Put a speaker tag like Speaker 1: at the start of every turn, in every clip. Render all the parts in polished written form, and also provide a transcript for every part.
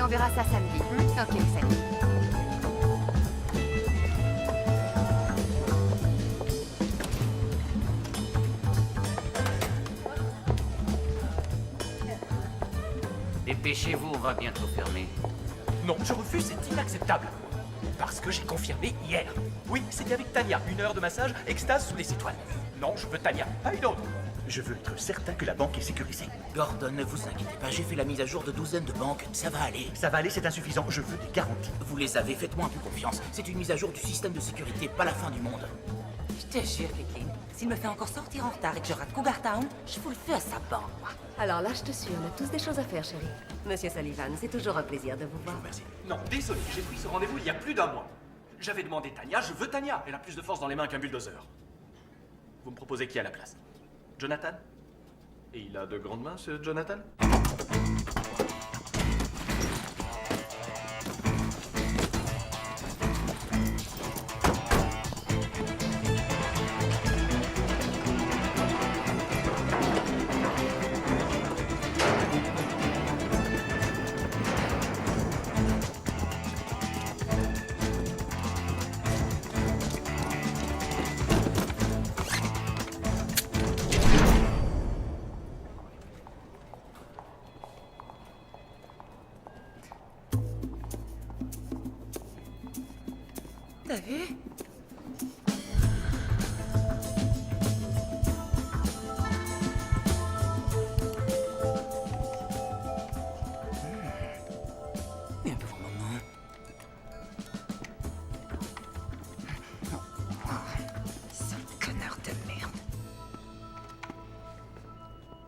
Speaker 1: on verra ça samedi. Ok, salut.
Speaker 2: Dépêchez-vous, on va bientôt fermer.
Speaker 3: Non, je refuse, c'est inacceptable. Parce que j'ai confirmé hier. Oui, c'était avec Tania. 1 heure de massage, extase sous les étoiles. Non, je veux Tania, pas une autre.
Speaker 4: Je veux être certain que la banque est sécurisée.
Speaker 5: Gordon, ne vous inquiétez pas, j'ai fait la mise à jour de douzaines de banques, ça va aller.
Speaker 4: Ça va aller, c'est insuffisant. Je veux des garanties.
Speaker 5: Vous les avez, faites-moi un peu confiance. C'est une mise à jour du système de sécurité, pas la fin du monde.
Speaker 6: Je te jure, Kathleen, s'il me fait encore sortir en retard et que je rate Cougar Town, je vous le fais à sa banque, moi.
Speaker 7: Alors là, je te suis, on a tous des choses à faire, chérie. Monsieur Sullivan, c'est toujours un plaisir de vous voir.
Speaker 4: Merci.
Speaker 3: Non, désolé, j'ai pris ce rendez-vous il y a plus d'1 mois. J'avais demandé Tania, je veux Tania. Elle a plus de force dans les mains qu'un bulldozer. Vous me proposez qui à la place? Jonathan? Et il a de grandes mains, ce Jonathan?
Speaker 6: T'as vu? Mais un pauvre maman. Sale connard de merde.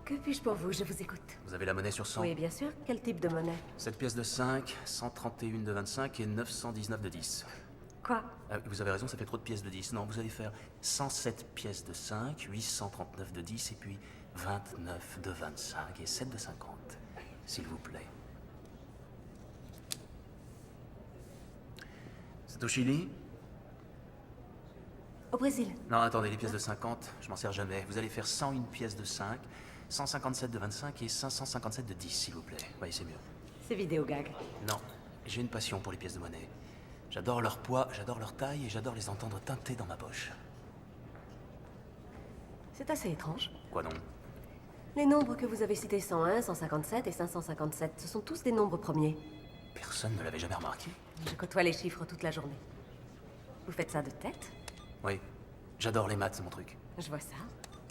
Speaker 7: Que puis-je pour vous? Je vous écoute.
Speaker 8: Vous avez la monnaie sur 100?
Speaker 7: Oui, bien sûr. Quel type de monnaie?
Speaker 8: 7 pièces de 5, 131 de 25 et 919 de 10.
Speaker 7: Quoi?
Speaker 8: Ah, vous avez raison, ça fait trop de pièces de 10. Non, vous allez faire 107 pièces de 5, 839 de 10 et puis 29 de 25 et 7 de 50. S'il vous plaît. C'est au Chili?
Speaker 7: Au Brésil.
Speaker 8: Non, attendez, les pièces de 50, je m'en sers jamais. Vous allez faire 101 pièces de 5, 157 de 25 et 557 de 10, s'il vous plaît. Oui, c'est mieux.
Speaker 7: C'est vidéo gag.
Speaker 8: Non, j'ai une passion pour les pièces de monnaie. J'adore leur poids, j'adore leur taille et j'adore les entendre teinter dans ma poche.
Speaker 7: C'est assez étrange.
Speaker 8: Quoi donc?
Speaker 7: Les nombres que vous avez cités, 101, 157 et 557, ce sont tous des nombres premiers.
Speaker 8: Personne ne l'avait jamais remarqué?
Speaker 7: Je côtoie les chiffres toute la journée. Vous faites ça de tête?
Speaker 8: Oui, j'adore les maths, c'est mon truc.
Speaker 7: Je vois ça.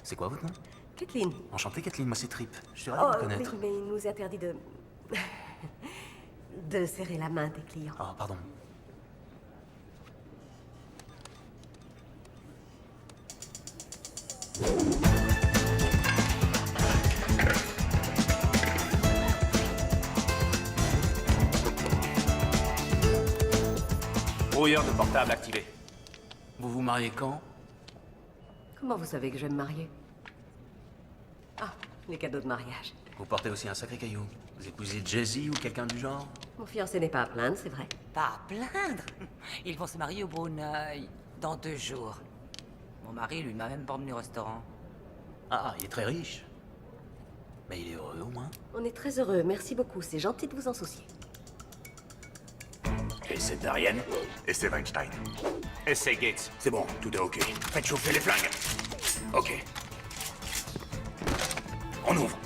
Speaker 8: C'est quoi votre nom?
Speaker 7: Kathleen.
Speaker 8: Enchanté Kathleen, moi c'est Trip. Je suis
Speaker 7: Oh,
Speaker 8: ravi de vous connaître.
Speaker 7: oui, mais il nous est interdit de... de serrer la main des clients.
Speaker 8: Oh, pardon.
Speaker 3: Brouilleur de portable activé.
Speaker 8: Vous vous mariez quand?
Speaker 7: Comment vous savez que je vais me marier? Ah, les cadeaux de mariage.
Speaker 8: Vous portez aussi un sacré caillou. Vous épousez Jay-Z ou quelqu'un du genre?
Speaker 7: Mon fiancé n'est pas à plaindre, c'est vrai.
Speaker 6: Pas à plaindre. Ils vont se marier au Brunei dans 2 jours. Mon mari, lui, m'a même pas emmené au restaurant.
Speaker 8: Ah, il est très riche. Mais il est heureux au moins.
Speaker 7: On est très heureux, merci beaucoup, c'est gentil de vous en soucier.
Speaker 4: Et c'est Darian. Et c'est Weinstein.
Speaker 3: Et c'est Gates.
Speaker 4: C'est bon, tout est ok. Faites chauffer les flingues. Ok. On ouvre.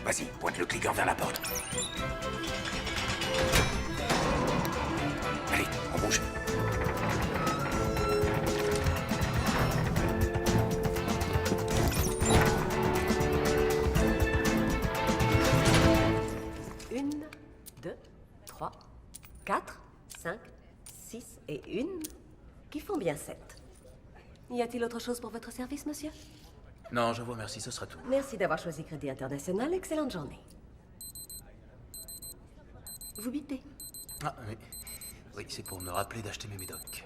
Speaker 4: Vas-y, pointe le cliqueur vers la porte. Allez, on bouge.
Speaker 7: Une, 2, 3, 4, 5, 6 et 1, qui font bien 7. Y a-t-il autre chose pour votre service, monsieur?
Speaker 8: Non, je vous remercie, ce sera tout.
Speaker 7: Merci d'avoir choisi Crédit International, excellente journée. Vous bipez.
Speaker 8: Ah, oui. Oui, c'est pour me rappeler d'acheter mes médocs.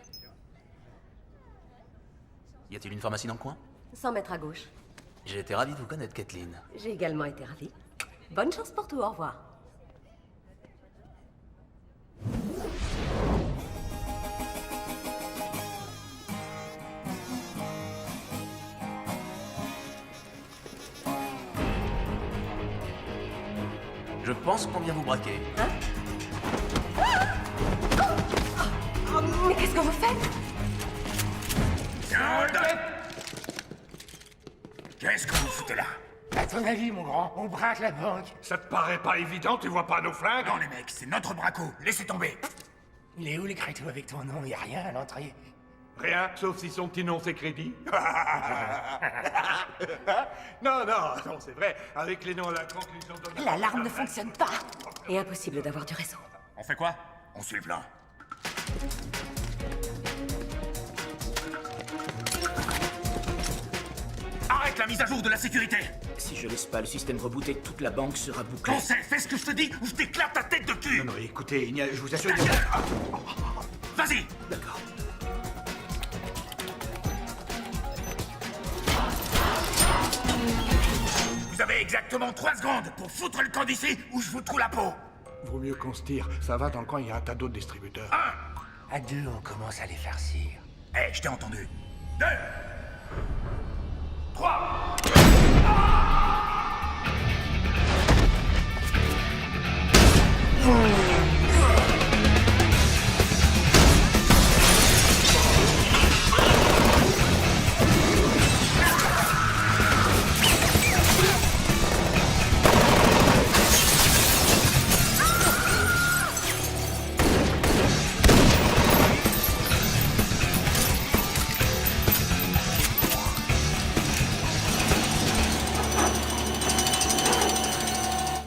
Speaker 8: Y a-t-il une pharmacie dans le coin?
Speaker 7: 100 mètres à gauche.
Speaker 8: J'ai été ravi de vous connaître, Kathleen.
Speaker 7: J'ai également été ravie. Bonne chance pour tout, au revoir.
Speaker 8: Je pense qu'on vient vous braquer.
Speaker 7: Hein?
Speaker 1: Qu'est-ce que vous faites?
Speaker 4: Qu'est-ce que vous foutez là?
Speaker 2: À ton avis, mon grand, on braque la banque.
Speaker 4: Ça te paraît pas évident, tu vois pas nos flingues? Non, les mecs, c'est notre braco. Laissez tomber.
Speaker 2: Il est où les crétaux avec ton nom? Y a rien à l'entrée.
Speaker 4: Rien, sauf si son petit nom c'est crédit. Non, c'est vrai. Avec les noms à la conclusion de...
Speaker 1: L'alarme ne fonctionne pas.
Speaker 7: Et impossible d'avoir du réseau.
Speaker 4: On fait quoi? On suit le plan. Arrête la mise à jour de la sécurité!
Speaker 5: Si je laisse pas le système rebooter, toute la banque sera bouclée.
Speaker 4: Conseil, fais ce que je te dis ou je t'éclate ta tête de cul!
Speaker 2: Non, écoutez, je vous assure...
Speaker 4: Ta gueule. Vas-y!
Speaker 5: D'accord.
Speaker 4: Vous avez exactement 3 secondes pour foutre le camp d'ici ou je vous trouve la peau!
Speaker 2: Vaut mieux qu'on se tire. Ça va, dans le coin, il y a un tas d'autres distributeurs. À deux, on commence à les farcir.
Speaker 4: Eh, je t'ai entendu. 2, 3.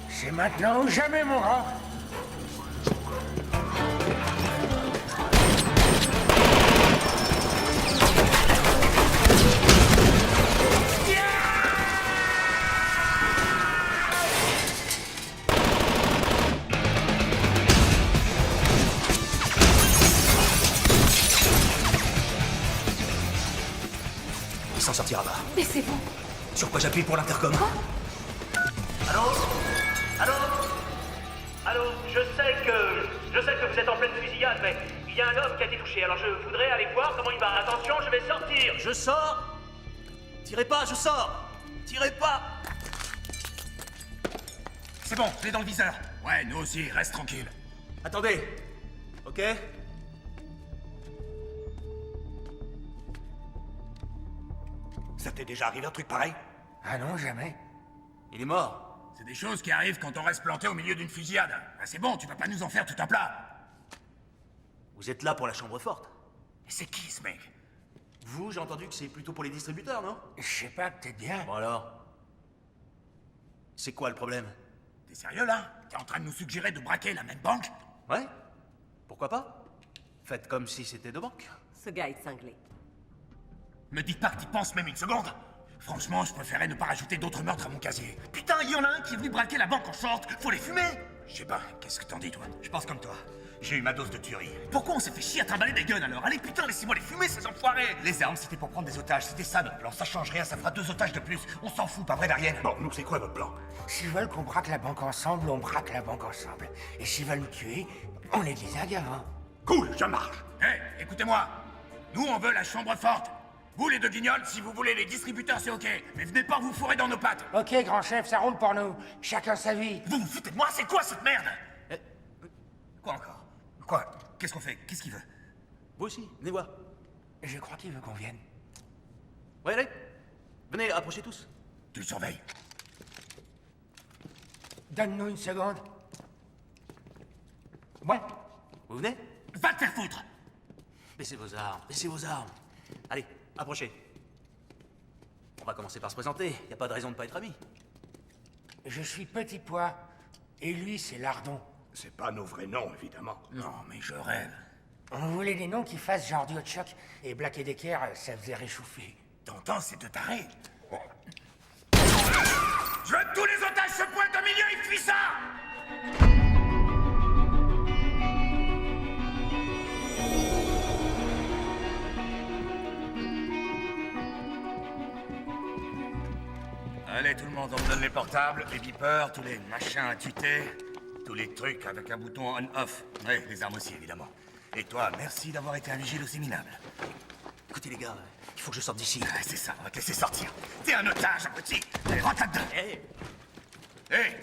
Speaker 2: C'est maintenant ou jamais, mon grand.
Speaker 5: Il s'en sortira pas.
Speaker 1: Baissez-vous.
Speaker 5: Sur quoi j'appuie pour l'intercom?
Speaker 9: Allô? Allô? Allô? Je sais que vous êtes en pleine fusillade, mais il y a un homme qui a été touché, alors je voudrais aller voir comment il va. Attention, je vais sortir!
Speaker 8: Je sors. Tirez pas, je sors. Tirez pas.
Speaker 4: C'est bon, je l'ai dans le viseur. Ouais, nous aussi, reste tranquille.
Speaker 8: Attendez. Ok?
Speaker 4: Ça t'est déjà arrivé un truc pareil?
Speaker 2: Ah non, jamais.
Speaker 8: Il est mort.
Speaker 4: C'est des choses qui arrivent quand on reste planté au milieu d'une fusillade. Ah, c'est bon, tu vas pas nous en faire tout un plat.
Speaker 8: Vous êtes là pour la chambre forte.
Speaker 4: C'est qui ce mec?
Speaker 8: Vous, j'ai entendu que c'est plutôt pour les distributeurs, non?
Speaker 2: Je sais pas, peut-être bien.
Speaker 8: Bon alors. C'est quoi le problème?
Speaker 4: T'es sérieux là? T'es en train de nous suggérer de braquer la même banque?
Speaker 8: Ouais? Pourquoi pas? Faites comme si c'était deux banques.
Speaker 7: Ce gars est cinglé.
Speaker 4: Me dites pas que t'y penses même une seconde. Franchement, je préférais ne pas rajouter d'autres meurtres à mon casier. Putain, il y en a un qui est venu braquer la banque en short. Faut les fumer. Je sais pas, qu'est-ce que t'en dis, toi? Je pense comme toi. J'ai eu ma dose de tuerie. Pourquoi on s'est fait chier à trimballer des guns alors? Allez, putain, laissez-moi les fumer, ces enfoirés! Les armes, c'était pour prendre des otages. C'était ça notre plan. Ça change rien, ça fera 2 otages de plus. On s'en fout, pas vrai, Darienne? Bon, nous, c'est quoi notre plan?
Speaker 2: S'ils veulent qu'on braque la banque ensemble, on braque la banque ensemble. Et s'ils veulent nous tuer, on les désingue avant.
Speaker 4: Cool, je marche. Hé, écoutez-moi. Nous, on veut la chambre forte. Vous, les deux guignols, si vous voulez les distributeurs, c'est ok. Mais venez pas vous fourrer dans nos pattes.
Speaker 2: Ok, grand chef, ça roule pour nous. Chacun sa vie.
Speaker 4: Vous vous foutez de moi? C'est quoi cette merde? Quoi encore? Quoi? Qu'est-ce qu'on fait? Qu'est-ce qu'il veut?
Speaker 8: Vous aussi, venez voir.
Speaker 2: Je crois qu'il veut qu'on vienne.
Speaker 8: Ouais, allez. Venez, approchez tous.
Speaker 4: Tu le surveilles.
Speaker 2: Donne-nous une seconde. Ouais.
Speaker 8: Vous venez?
Speaker 4: Va te faire foutre!
Speaker 8: Baissez vos armes, baissez vos armes. Allez, approchez. On va commencer par se présenter. Y a pas de raison de pas être amis.
Speaker 2: Je suis Petit Pois. Et lui, c'est Lardon.
Speaker 4: C'est pas nos vrais noms, évidemment. Non, mais je rêve.
Speaker 2: On voulait des noms qui fassent genre du hot choc. Et Black et Decker, ça faisait réchauffer.
Speaker 4: T'entends, c'est de tarés. Je veux que tous les otages se pointent au milieu et fuient ça! Allez, tout le monde, on me donne les portables, les beepers, tous les machins à tuter, tous les trucs avec un bouton on-off. Oui, les armes aussi, évidemment. Et toi, merci d'avoir été un vigile aussi minable.
Speaker 8: Écoutez les gars, il faut que je sorte d'ici.
Speaker 4: Ah, c'est ça, on va te laisser sortir. T'es un otage, abruti. Allez, rentre là-dedans. Hé,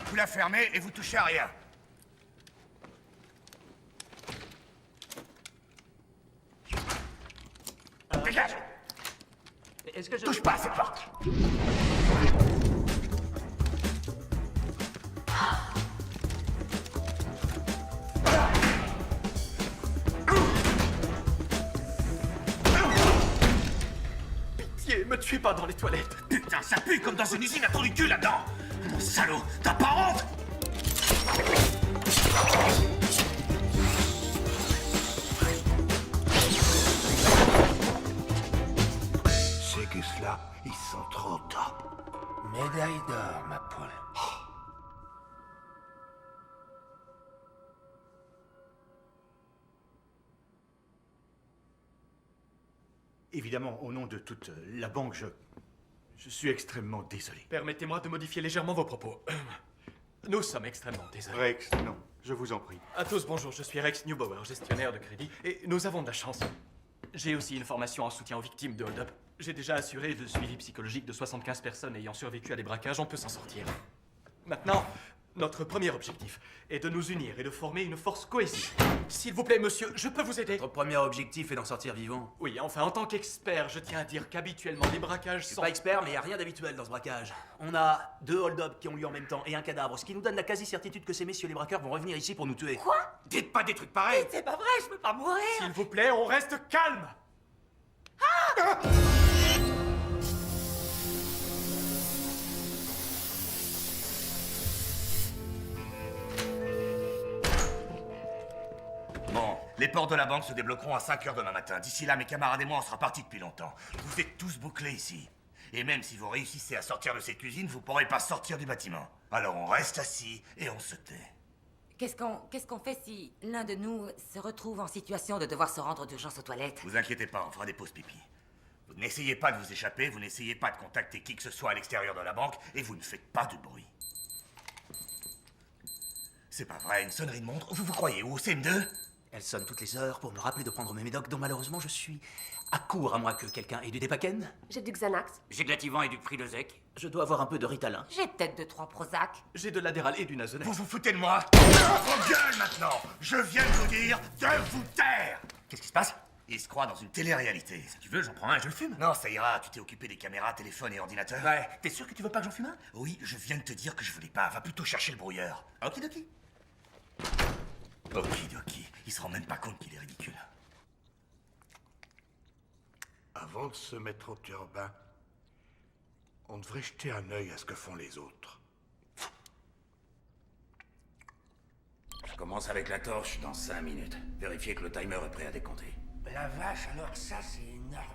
Speaker 4: vous la fermez et vous touchez à rien.
Speaker 3: Est-ce que je...
Speaker 4: Touche pas à cette porte.
Speaker 3: Pitié, me tuez pas dans les toilettes.
Speaker 4: Putain, ça pue comme dans une usine à trous du cul là-dedans. Mon salaud, t'as pas honte?
Speaker 2: Ces gus-là, ils sont trop top. Médaille d'or, ma poule.
Speaker 10: Évidemment, au nom de toute la banque, je suis extrêmement désolé.
Speaker 3: Permettez-moi de modifier légèrement vos propos. Nous sommes extrêmement désolés.
Speaker 10: Rex, non, je vous en prie.
Speaker 3: À tous, bonjour, je suis Rex Neubauer, gestionnaire de crédit, et nous avons de la chance. J'ai aussi une formation en soutien aux victimes de hold-up. J'ai déjà assuré le suivi psychologique de 75 personnes ayant survécu à des braquages, on peut s'en sortir. Maintenant, notre premier objectif est de nous unir et de former une force cohésive. S'il vous plaît, monsieur, je peux vous aider?
Speaker 8: Votre premier objectif est d'en sortir vivant.
Speaker 3: Oui, enfin, en tant qu'expert, je tiens à dire qu'habituellement, les braquages
Speaker 8: Je suis
Speaker 3: sont...
Speaker 8: pas expert, mais il n'y a rien d'habituel dans ce braquage. On a 2 hold-up qui ont lieu en même temps et un cadavre, ce qui nous donne la quasi-certitude que ces messieurs les braqueurs vont revenir ici pour nous tuer.
Speaker 6: Quoi?
Speaker 4: Dites pas des trucs pareils.
Speaker 6: C'est pas vrai, je peux pas mourir.
Speaker 3: S'il vous plaît, on reste calme!
Speaker 4: Bon, les portes de la banque se débloqueront à 5 h demain matin. D'ici là, mes camarades et moi, on sera partis depuis longtemps. Vous êtes tous bouclés ici. Et même si vous réussissez à sortir de cette cuisine, vous pourrez pas sortir du bâtiment. Alors on reste assis et on se tait.
Speaker 6: Qu'est-ce qu'on fait si l'un de nous se retrouve en situation de devoir se rendre d'urgence aux toilettes?
Speaker 4: Vous inquiétez pas, on fera des pauses pipi. Vous n'essayez pas de vous échapper, vous n'essayez pas de contacter qui que ce soit à l'extérieur de la banque, et vous ne faites pas de bruit. C'est pas vrai, une sonnerie de montre? Vous croyez où? CM2?
Speaker 8: Elle sonne toutes les heures pour me rappeler de prendre mes médocs dont malheureusement je suis à court à moins que quelqu'un ait du Dépaken.
Speaker 7: J'ai du Xanax.
Speaker 5: J'ai de l'Ativan et du Prilosec.
Speaker 8: Je dois avoir un peu de Ritalin.
Speaker 6: J'ai peut-être 2-3 Prozac.
Speaker 3: J'ai de l'adéral et du Nasonex.
Speaker 4: Vous vous foutez de moi? Votre gueule maintenant! Je viens de vous dire de vous taire! Qu'est-ce qui se passe? Il se croit dans une télé-réalité. Si tu veux, j'en prends un, je le fume. Non, ça ira, tu t'es occupé des caméras, téléphones et ordinateurs. Ouais. T'es sûr que tu veux pas que j'en fume un? Oui, je viens de te dire que je voulais pas. Va plutôt chercher le brouilleur. Okidoki. Okidoki. Il se rend même pas compte qu'il est ridicule.
Speaker 2: Avant de se mettre au turbin, on devrait jeter un œil à ce que font les autres.
Speaker 4: Je commence avec la torche dans 5 minutes. Vérifiez que le timer est prêt à décompter.
Speaker 2: La vache, alors ça, c'est énorme.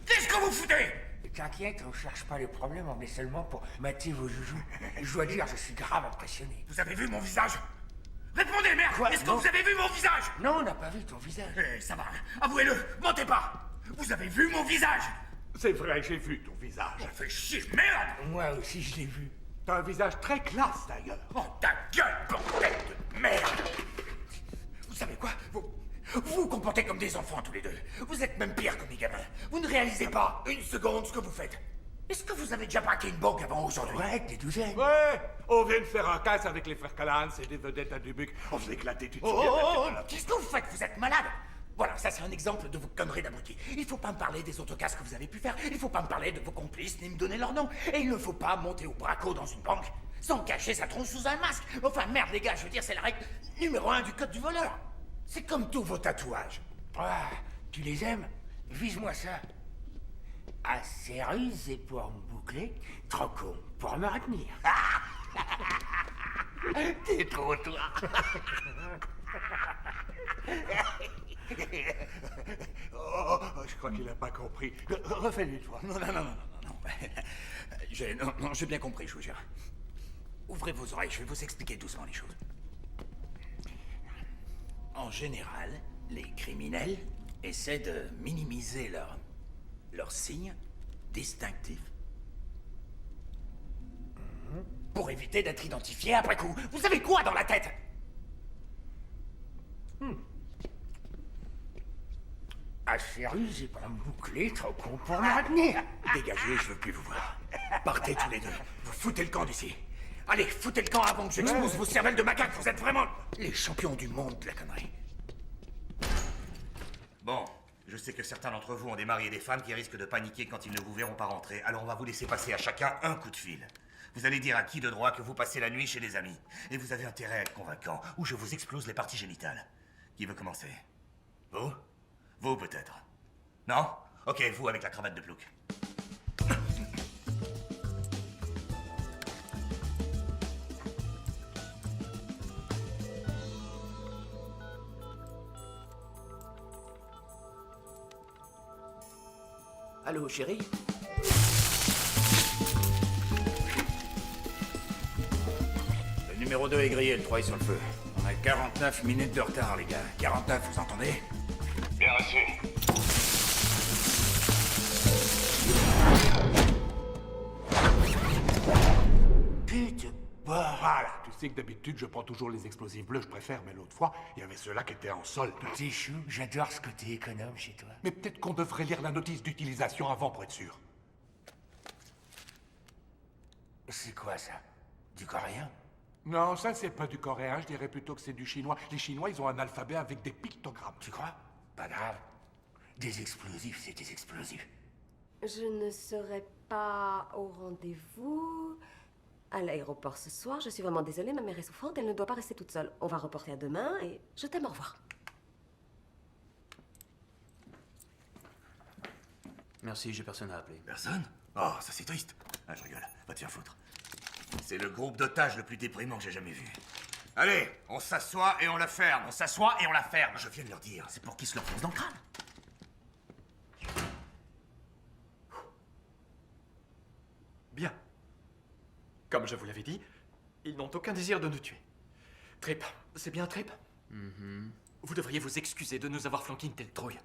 Speaker 4: Qu'est-ce que vous foutez?
Speaker 2: T'inquiète, on cherche pas les problèmes, on est seulement pour mater vos joujoux. Je dois dire, je suis grave impressionné.
Speaker 4: Vous avez vu mon visage? Répondez, merde!
Speaker 2: Quoi?
Speaker 4: Est-ce que
Speaker 2: Non.
Speaker 4: vous avez vu mon visage?
Speaker 2: Non, on n'a pas vu ton visage.
Speaker 4: Eh, ça va, avouez-le, mentez pas! Vous avez vu mon visage?
Speaker 2: C'est vrai, j'ai vu ton visage.
Speaker 4: On fait chier, merde!
Speaker 2: Moi aussi, je l'ai vu. T'as un visage très classe, d'ailleurs.
Speaker 4: Oh, ta gueule, bordel de merde! Vous savez quoi? Vous vous comportez comme des enfants tous les deux. Vous êtes même pire que mes gamins. Vous ne réalisez pas une seconde ce que vous faites. Est-ce que vous avez déjà braqué une banque avant aujourd'hui?
Speaker 2: Ouais, des douzaines.
Speaker 11: Ouais, on vient de faire un casse avec les frères Callans et des vedettes à Dubuc. On s'est éclaté, tu te souviens?
Speaker 4: Qu'est-ce que vous faites? Vous êtes malade? Voilà, ça c'est un exemple de vos conneries d'abrutis. Il faut pas me parler des autres casses que vous avez pu faire. Il faut pas me parler de vos complices ni me donner leur nom. Et il ne faut pas monter au braco dans une banque sans cacher sa tronche sous un masque. Enfin merde les gars, je veux dire c'est la règle numéro 1 du code du voleur. C'est comme tous vos tatouages.
Speaker 2: Ah, tu les aimes? Vise-moi ça. Assez rusé pour me boucler, trop con pour me retenir.
Speaker 4: T'es trop toi.
Speaker 11: Oh, je crois qu'il n'a pas compris. Refais-lui une fois.
Speaker 4: Non. J'ai bien compris, je vous jure. Ouvrez vos oreilles, je vais vous expliquer doucement les choses. En général, les criminels essaient de minimiser leurs signes distinctifs pour éviter d'être identifiés après coup. Vous avez quoi dans la tête?
Speaker 2: Assez rusé pour me boucler, trop con pour me retenir.
Speaker 4: Dégagez, je veux plus vous voir. Partez tous les deux. Vous foutez le camp d'ici. Allez, foutez le camp avant que j'expose vos cervelles de macaque. Vous êtes vraiment les champions du monde de la connerie. Bon, Je sais que certains d'entre vous ont des maris et des femmes qui risquent de paniquer quand ils ne vous verront pas rentrer. Alors on va vous laisser passer à chacun un coup de fil. Vous allez dire à qui de droit que vous passez la nuit chez des amis. Et vous avez intérêt à être convaincant, ou je vous explose les parties génitales. Qui veut commencer? Vous? Vous peut-être. Non? Ok, vous avec la cravate de plouc.
Speaker 5: Allô, chérie?
Speaker 2: Le numéro 2 est grillé, le 3 est sur le feu. On a 49 minutes de retard, les gars. 49, vous entendez?
Speaker 12: Bien reçu.
Speaker 2: Putain,
Speaker 11: Voilà, tu sais que d'habitude je prends toujours les explosifs bleus, je préfère, mais l'autre fois, il y avait ceux-là qui étaient en solde.
Speaker 2: T'es chou, j'adore ce côté économe chez toi.
Speaker 11: Mais peut-être qu'on devrait lire la notice d'utilisation avant pour être sûr.
Speaker 2: C'est quoi ça? Du coréen?
Speaker 11: Non, ça c'est pas du coréen, je dirais plutôt que c'est du chinois. Les Chinois, ils ont un alphabet avec des pictogrammes.
Speaker 2: Tu crois? Pas grave. Des explosifs, c'est des explosifs.
Speaker 7: Je ne serai pas au rendez-vous à l'aéroport ce soir. Je suis vraiment désolée, ma mère est souffrante, elle ne doit pas rester toute seule. On va reporter à demain et je t'aime, au revoir.
Speaker 8: Merci, j'ai personne à appeler.
Speaker 4: Personne? Oh, ça c'est triste. Ah, je rigole. Va te faire foutre. C'est le groupe d'otages le plus déprimant que j'ai jamais vu. Allez, on s'assoit et on la ferme.
Speaker 8: On s'assoit et on la ferme.
Speaker 4: Je viens de leur dire.
Speaker 8: C'est pour qu'ils se leur fonce dans le crâne.
Speaker 3: Bien. Comme je vous l'avais dit, ils n'ont aucun désir de nous tuer. Trip, c'est bien Trip? Vous devriez vous excuser de nous avoir flanqué une telle trouille.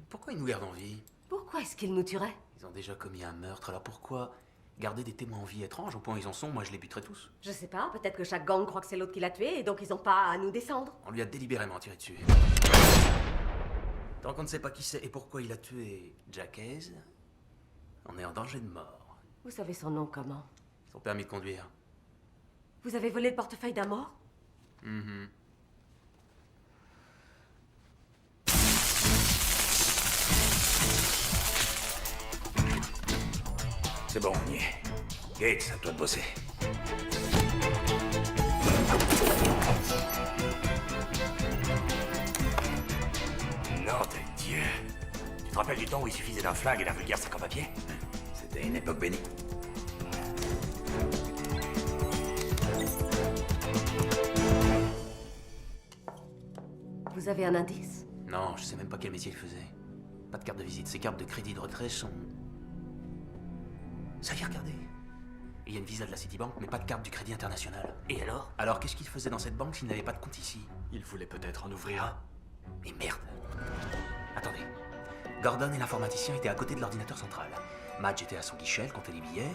Speaker 8: Pourquoi ils nous gardent en vie?
Speaker 7: Pourquoi est-ce qu'ils nous tueraient?
Speaker 8: Ils ont déjà commis un meurtre, alors pourquoi garder des témoins en vie étranges au point où ils en sont? Moi, je les buterais tous.
Speaker 7: Je sais pas, peut-être que chaque gang croit que c'est l'autre qui l'a tué et donc ils ont pas à nous descendre.
Speaker 8: On lui a délibérément tiré dessus. Tant qu'on ne sait pas qui c'est et pourquoi il a tué Jack Hayes, on est en danger de mort.
Speaker 7: Vous savez son nom comment?
Speaker 8: Son permis de conduire.
Speaker 7: Vous avez volé le portefeuille d'un mort?
Speaker 2: C'est bon, on y est. Gates, à toi de bosser.
Speaker 4: Nom de Dieu. Tu te rappelles du temps où il suffisait d'un flingue et d'un vulgaire sac en papier?
Speaker 2: C'était une époque bénie.
Speaker 7: Vous avez un indice?
Speaker 8: Non, je sais même pas quel métier il faisait. Pas de carte de visite. Ses cartes de crédit de retrait sont... Ça y est, regardez. Il y a une visa de la Citibank, mais pas de carte du Crédit International.
Speaker 5: Et alors?
Speaker 8: Alors, qu'est-ce qu'il faisait dans cette banque s'il n'avait pas de compte ici?
Speaker 3: Il voulait peut-être en ouvrir un.
Speaker 8: Mais merde. Attendez. Gordon et l'informaticien étaient à côté de l'ordinateur central. Madge était à son guichet, elle comptait les billets.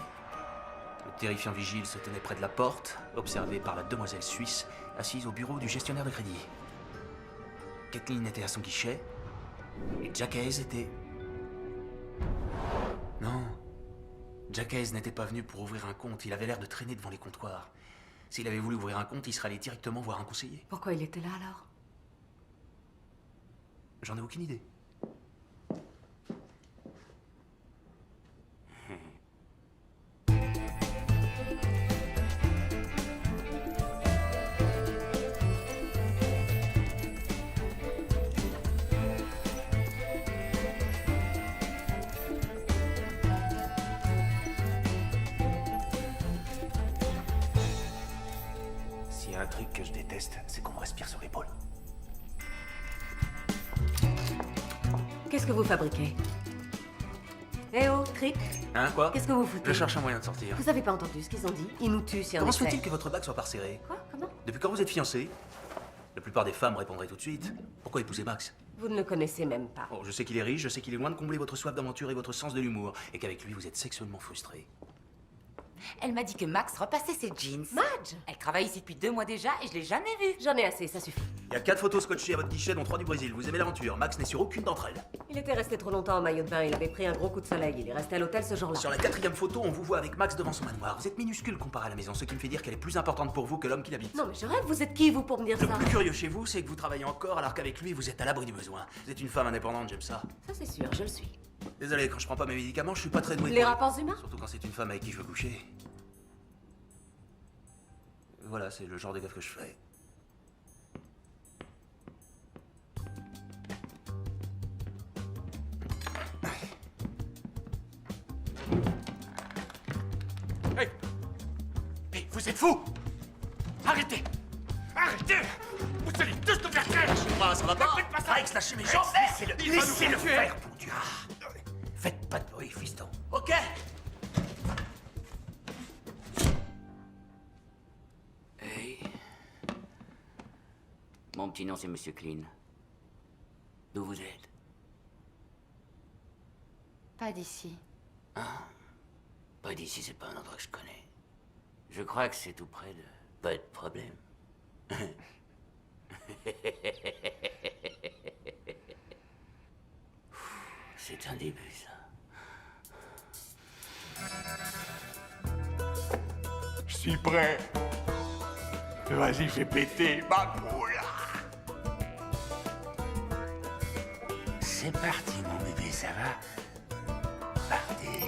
Speaker 8: Le terrifiant vigile se tenait près de la porte, observé par la demoiselle suisse, assise au bureau du gestionnaire de crédit. Kathleen était à son guichet, et Jack Hayes était... Non. Jack Hayes n'était pas venu pour ouvrir un compte, il avait l'air de traîner devant les comptoirs. S'il avait voulu ouvrir un compte, il serait allé directement voir un conseiller.
Speaker 7: Pourquoi il était là alors?
Speaker 8: J'en ai aucune idée.
Speaker 4: S'il y a un truc que je déteste, c'est qu'on me respire sur l'épaule.
Speaker 7: Qu'est-ce que vous fabriquez? Eh oh, Trip,
Speaker 8: Hein, quoi?
Speaker 7: qu'est-ce que vous foutez?
Speaker 8: Je cherche un moyen de sortir.
Speaker 7: Vous avez pas entendu ce qu'ils ont dit? Ils nous tuent si on
Speaker 8: Comment
Speaker 7: est
Speaker 8: se fait-il
Speaker 7: fait.
Speaker 8: que votre bague soit parserrée?
Speaker 7: Quoi? Comment?
Speaker 8: Depuis quand vous êtes fiancé? La plupart des femmes répondraient tout de suite. Pourquoi épouser Max?
Speaker 7: Vous ne le connaissez même pas.
Speaker 8: Oh, je sais qu'il est riche, je sais qu'il est loin de combler votre soif d'aventure et votre sens de l'humour, et qu'avec lui vous êtes sexuellement frustré.
Speaker 6: Elle m'a dit que Max repassait ses jeans.
Speaker 7: Madge!
Speaker 6: Elle travaille ici depuis 2 mois déjà et je l'ai jamais vue.
Speaker 7: J'en ai assez, ça suffit.
Speaker 8: Il y a 4 photos scotchées à votre guichet, dont 3 du Brésil. Vous aimez l'aventure. Max n'est sur aucune d'entre elles.
Speaker 7: Il était resté trop longtemps en maillot de bain, il avait pris un gros coup de soleil. Il est resté à l'hôtel ce jour-là.
Speaker 8: Sur la 4e photo, on vous voit avec Max devant son manoir. Vous êtes minuscule comparé à la maison, ce qui me fait dire qu'elle est plus importante pour vous que l'homme qui l'habite.
Speaker 7: Non mais je rêve, vous êtes qui vous pour me dire
Speaker 8: Le
Speaker 7: ça?
Speaker 8: plus curieux chez vous, c'est que vous travaillez encore alors qu'avec lui, vous êtes à l'abri du besoin. Vous êtes une femme indépendante, j'aime ça.
Speaker 7: Ça c'est sûr, je le suis.
Speaker 8: Désolé, quand je prends pas mes médicaments, je suis pas très doué.
Speaker 7: Les
Speaker 8: pour
Speaker 7: rapports humains?
Speaker 8: Surtout quand c'est une femme avec qui je veux coucher. Voilà, c'est le genre de gaffe que je fais.
Speaker 4: Hey! Mais vous êtes fous! Arrêtez! Arrêtez! Vous allez tous nous faire taire!
Speaker 8: Ça va pas?
Speaker 4: Faites pas ça!
Speaker 8: Rex, lâchez mes jambes!
Speaker 4: Laissez-le faire!
Speaker 8: bon Dieu! Faites pas de bruit, fiston. Ok?
Speaker 5: Hey. Mon petit nom, c'est Monsieur Clean. D'où vous êtes?
Speaker 1: Pas d'ici.
Speaker 5: Pas d'ici, c'est pas un endroit que je connais. Je crois que c'est tout près de... Pas de problème. C'est un début, ça.
Speaker 11: Je suis prêt. Vas-y, fais péter ma poule.
Speaker 2: C'est parti, mon bébé, ça va? Partez.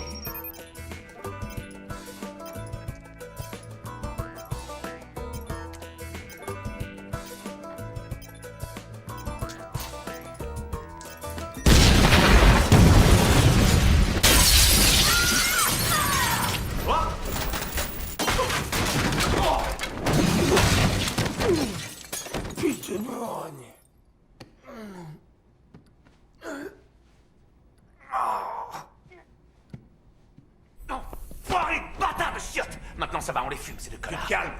Speaker 2: Putain de morogne.
Speaker 4: Enfoiré de bâtard de chiottes! Maintenant, ça va, on les fume, c'est de connards.
Speaker 2: Calme.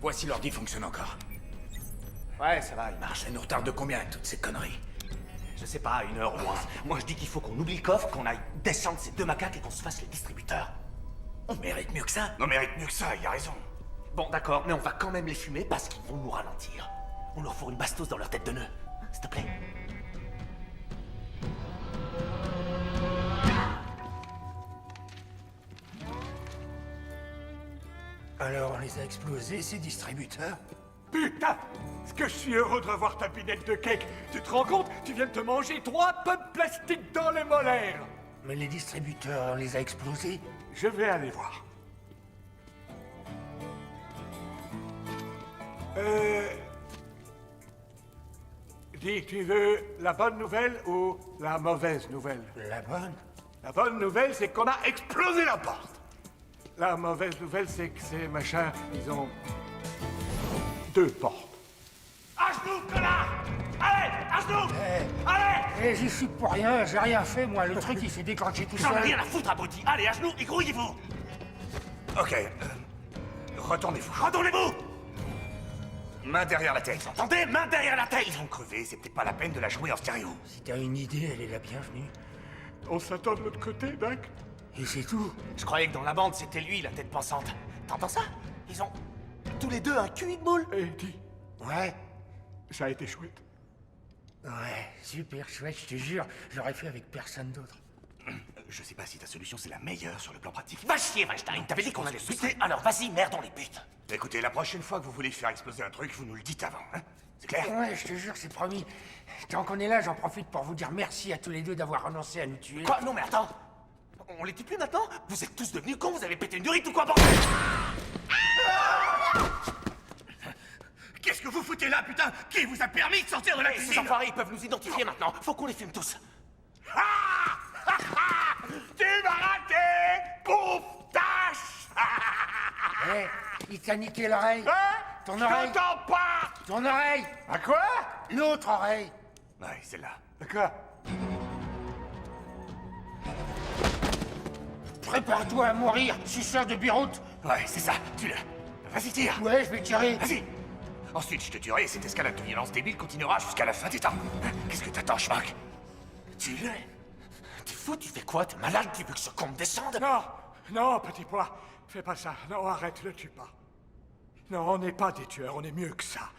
Speaker 2: Voici l'ordi fonctionne encore. Ouais, ça va, il marche. Ça nous retarde de combien, toutes ces conneries?
Speaker 4: Je sais pas, 1 heure au moins. Moi, je dis qu'il faut qu'on oublie le coffre, qu'on aille descendre ces 2 macaques et qu'on se fasse les distributeurs.
Speaker 2: On mérite mieux que ça.
Speaker 4: On mérite mieux que ça, il a raison. Bon, d'accord, mais on va quand même les fumer parce qu'ils vont nous ralentir. On leur fourre une bastos dans leur tête de nœud. S'il te plaît.
Speaker 2: Alors, on les a explosés, ces distributeurs?
Speaker 11: Putain! Est-ce que je suis heureux de revoir ta pinette de cake? Tu te rends compte? Tu viens de te manger 3 pommes plastiques dans les molaires!
Speaker 2: Mais les distributeurs, on les a explosés?
Speaker 11: Je vais aller voir. Dis, tu veux la bonne nouvelle ou la mauvaise nouvelle?
Speaker 2: La bonne?
Speaker 11: La bonne nouvelle, c'est qu'on a explosé la porte. La mauvaise nouvelle, c'est que ces machins, ils ont 2 portes.
Speaker 4: À genoux, connard! Allez, à genoux! Allez!
Speaker 2: J'y suis pour rien, j'ai rien fait, moi. Le truc, il s'est déclenché tout
Speaker 4: J'en ai
Speaker 2: seul.
Speaker 4: rien à foutre, abruti! Allez, à genoux et grouillez-vous!
Speaker 10: Ok, retournez-vous.
Speaker 4: Retournez-vous!
Speaker 10: Main derrière la tête.
Speaker 4: Entendez? Main derrière la tête!
Speaker 10: Ils vont crever, c'est peut-être pas la peine de la jouer en stéréo.
Speaker 2: Si t'as une idée, elle est la bienvenue.
Speaker 11: On s'attend de l'autre côté, Doc?
Speaker 2: Et c'est tout.
Speaker 4: Je croyais que dans la bande, c'était lui, la tête pensante. T'entends ça? Ils ont tous les deux un cul de boule.
Speaker 11: Et dis,
Speaker 2: Ouais.
Speaker 11: ça a été chouette.
Speaker 2: Ouais, super chouette, je te jure. J'aurais fait avec personne d'autre.
Speaker 10: Je sais pas si ta solution c'est la meilleure sur le plan pratique.
Speaker 4: Va chier, Weinstein! T'avais dit qu'on allait se buter, alors vas-y, merde, on les bute!
Speaker 10: Écoutez, la prochaine fois que vous voulez faire exploser un truc, vous nous le dites avant, hein? C'est clair?
Speaker 2: Ouais, je te jure, c'est promis. Tant qu'on est là, j'en profite pour vous dire merci à tous les deux d'avoir renoncé à nous tuer.
Speaker 4: Quoi? Non, mais attends! On les tue plus maintenant? Vous êtes tous devenus cons, vous avez pété une durite ou quoi, bordel?
Speaker 10: Qu'est-ce que vous foutez là, putain? Qui vous a permis de sortir de la
Speaker 4: Hey, ces
Speaker 10: cuisine?
Speaker 4: enfoirés, ils peuvent nous identifier maintenant. Faut qu'on les fume tous.
Speaker 10: Tu m'as raté! Pouf! Tâche!
Speaker 2: Eh, il t'a niqué l'oreille.
Speaker 10: Hein?
Speaker 2: Ton
Speaker 10: Je
Speaker 2: oreille.
Speaker 10: t'entends pas!
Speaker 2: Ton oreille.
Speaker 10: À quoi?
Speaker 2: L'autre oreille.
Speaker 10: Ouais, celle-là.
Speaker 11: D'accord.
Speaker 2: Prépare-toi à mourir, suceur de Beyrouth.
Speaker 10: Ouais, c'est ça, tue-le. Vas-y, tire!
Speaker 2: Ouais, je vais tirer.
Speaker 10: Vas-y! Ensuite, je te tuerai et cette escalade de violence débile continuera jusqu'à la fin des temps. Hein? Qu'est-ce que t'attends, schmuck?
Speaker 4: Tue-le. T'es fou, tu fais quoi? T'es malade? Tu veux que ce con me descende?
Speaker 11: Non, non, petit pois. Fais pas ça. Non, arrête, le tue pas. Non, on n'est pas des tueurs, on est mieux que ça.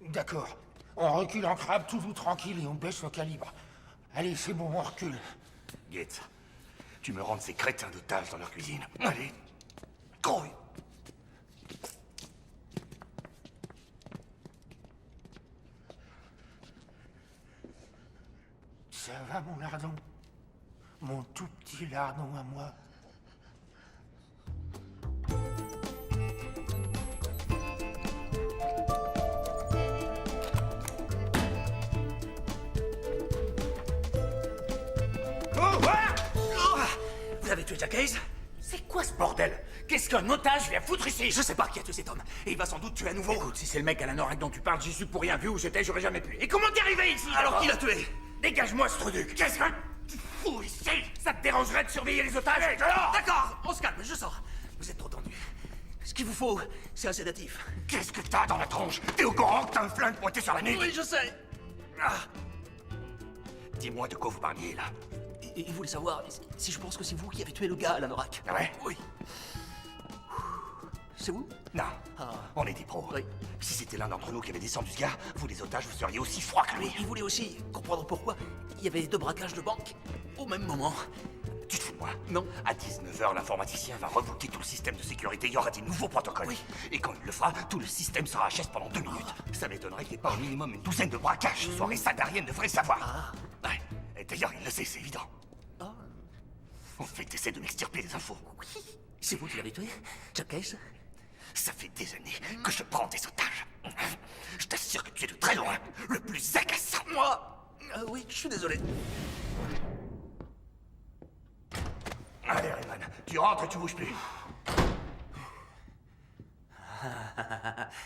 Speaker 2: D'accord. On recule en crabe, toujours tranquille, et on baisse le calibre. Allez, c'est bon, on recule.
Speaker 10: Gates, tu me rends ces crétins d'otages dans leur cuisine. Allez, grouille.
Speaker 2: Ça va, mon lardon? Mon tout petit lardon à moi.
Speaker 4: Vous avez tué Jack Hayes?
Speaker 2: C'est quoi ce bordel? Qu'est-ce qu'un otage vient foutre ici?
Speaker 4: Je sais pas qui a tué cet homme, et il va sans doute tuer à nouveau.
Speaker 2: Écoute, si c'est le mec à l'anorak dont tu parles, j'y suis pour rien. Vu où j'étais, j'aurais jamais pu. Et comment t'es arrivé ici?
Speaker 4: Alors qui l'a tué?
Speaker 2: Dégage-moi, ce truc. Qu'est-ce que tu fous ici? Ça te dérangerait de surveiller les otages? Allez, dehors!
Speaker 4: D'accord, on se calme, je sors. Vous êtes trop tendu. Ce qu'il vous faut, c'est un sédatif.
Speaker 10: Qu'est-ce que t'as dans la tronche? T'es au courant que t'as un flingue pointé sur la nuque?
Speaker 4: Oui, je sais. Ah.
Speaker 10: Dis-moi de quoi vous parliez, là.
Speaker 4: Et il voulait savoir si je pense que c'est vous qui avez tué le gars à l'anorak.
Speaker 10: Ah ouais?
Speaker 4: Oui. C'est vous?
Speaker 10: Non.
Speaker 4: Ah.
Speaker 10: On est des pros.
Speaker 4: Oui.
Speaker 10: Si c'était l'un d'entre nous qui avait descendu ce gars, vous les otages, vous seriez aussi froids que lui.
Speaker 4: Oui, il voulait aussi comprendre pourquoi il y avait 2 braquages de banque au même moment.
Speaker 10: Tu te fous de moi?
Speaker 4: Non.
Speaker 10: À 19h, l'informaticien va rebooker tout le système de sécurité. Il y aura des nouveaux protocoles.
Speaker 4: Oui.
Speaker 10: Et quand il le fera, tout le système sera HS pendant 2 minutes. Ça m'étonnerait qu'il n'y ait pas au minimum une douzaine de braquages. Soirée sadarienne devrait le savoir.
Speaker 4: Ah.
Speaker 10: Ouais. Et d'ailleurs, il le sait, c'est évident.
Speaker 4: Ah.
Speaker 10: En fait, t'essaies de m'extirper les infos.
Speaker 4: Oui. C'est vous qui l'avez tué, Jack Hayes?
Speaker 10: Ça fait des années que je prends des otages. Je t'assure que tu es de très loin le plus agaçant.
Speaker 4: Moi? Oui, je suis désolé.
Speaker 10: Allez, Rayman, tu rentres et tu bouges plus.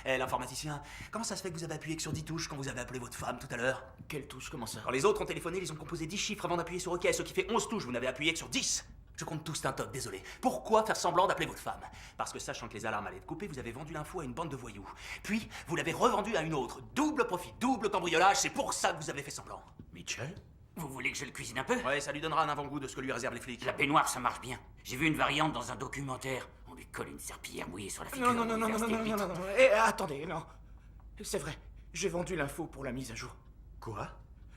Speaker 8: L'informaticien, comment ça se fait que vous avez appuyé que sur 10 touches quand vous avez appelé votre femme tout à l'heure?
Speaker 4: Quelle touche? Comment ça?
Speaker 8: Quand les autres ont téléphoné, ils ont composé 10 chiffres avant d'appuyer sur OK, ce qui fait 11 touches. Vous n'avez appuyé que sur 10. Je compte tous d'un toc, désolé. Pourquoi faire semblant d'appeler votre femme? Parce que sachant que les alarmes allaient être coupées, vous avez vendu l'info à une bande de voyous. Puis, vous l'avez revendue à une autre. Double profit, double cambriolage, c'est pour ça que vous avez fait semblant.
Speaker 5: Mitchell? Vous voulez que je le cuisine un peu?
Speaker 8: Ouais, ça lui donnera un avant-goût de ce que lui réservent les flics.
Speaker 5: La baignoire, ça marche bien. J'ai vu une variante dans un documentaire. On lui colle une serpillière mouillée sur la figure.
Speaker 12: Non. Eh, attendez, non. C'est vrai, j'ai vendu l'info pour la mise à jour.
Speaker 10: Quoi?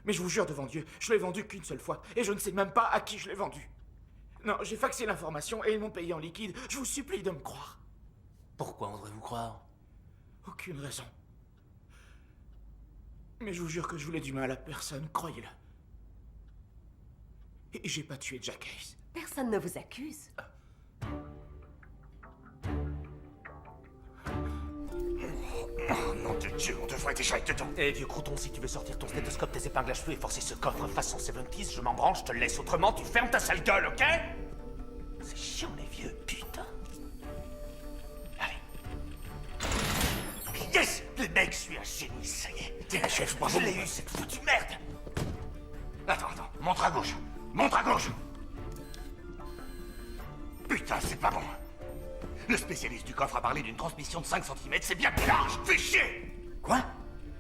Speaker 12: Mais je vous jure devant Dieu, je l'ai vendu qu'une seule fois, et je ne sais même pas à qui je l'ai vendu. Non, j'ai faxé l'information et ils m'ont payé en liquide. Je vous supplie de me croire.
Speaker 8: Pourquoi on devrait vous croire?
Speaker 12: Aucune raison. Mais je vous jure que je voulais du mal à personne, croyez-le. Et j'ai pas tué Jack Hayes.
Speaker 7: Personne ne vous accuse.
Speaker 10: Oh, nom de Dieu, on devrait déjà être dedans.
Speaker 8: Eh, vieux crouton, si tu veux sortir ton stéthoscope, tes épingles à cheveux et forcer ce coffre façon 70s, je m'en branche, je te le laisse autrement, tu fermes ta sale gueule, ok? C'est chiant, les vieux, putain.
Speaker 10: Allez. Yes! Le mec, je suis un génie, ça y est. Tiens, chef, bravo.
Speaker 8: Je l'ai eu, cette foutue merde!
Speaker 10: Attends, montre à gauche. Montre à gauche. Putain, c'est pas bon. Le spécialiste du coffre a parlé d'une transmission de 5 cm, c'est bien plus large. Fais chier!
Speaker 2: Quoi?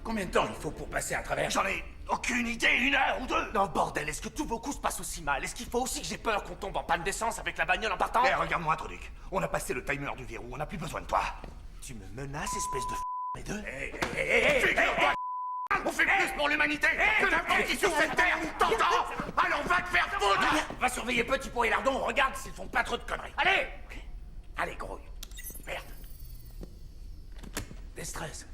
Speaker 2: Combien de temps il faut pour passer à travers?
Speaker 10: J'en ai aucune idée, 1 heure ou 2.
Speaker 8: Non, bordel, est-ce que tous vos coups se passent aussi mal? Est-ce qu'il faut aussi que j'ai peur qu'on tombe en panne d'essence avec la bagnole en partant?
Speaker 10: Eh, regarde-moi, Truc. On a passé le timer du verrou, on n'a plus besoin de toi.
Speaker 8: Tu me menaces, espèce de les deux?
Speaker 10: Figure-toi, on fait plus pour l'humanité que n'importe qui sur cette terre, t'entends? Alors va te faire foutre!
Speaker 2: Va surveiller Petit Pot et Lardon, regarde s'ils font pas trop de conneries. Allez! Allez, grouille. Merde.
Speaker 8: Des stress.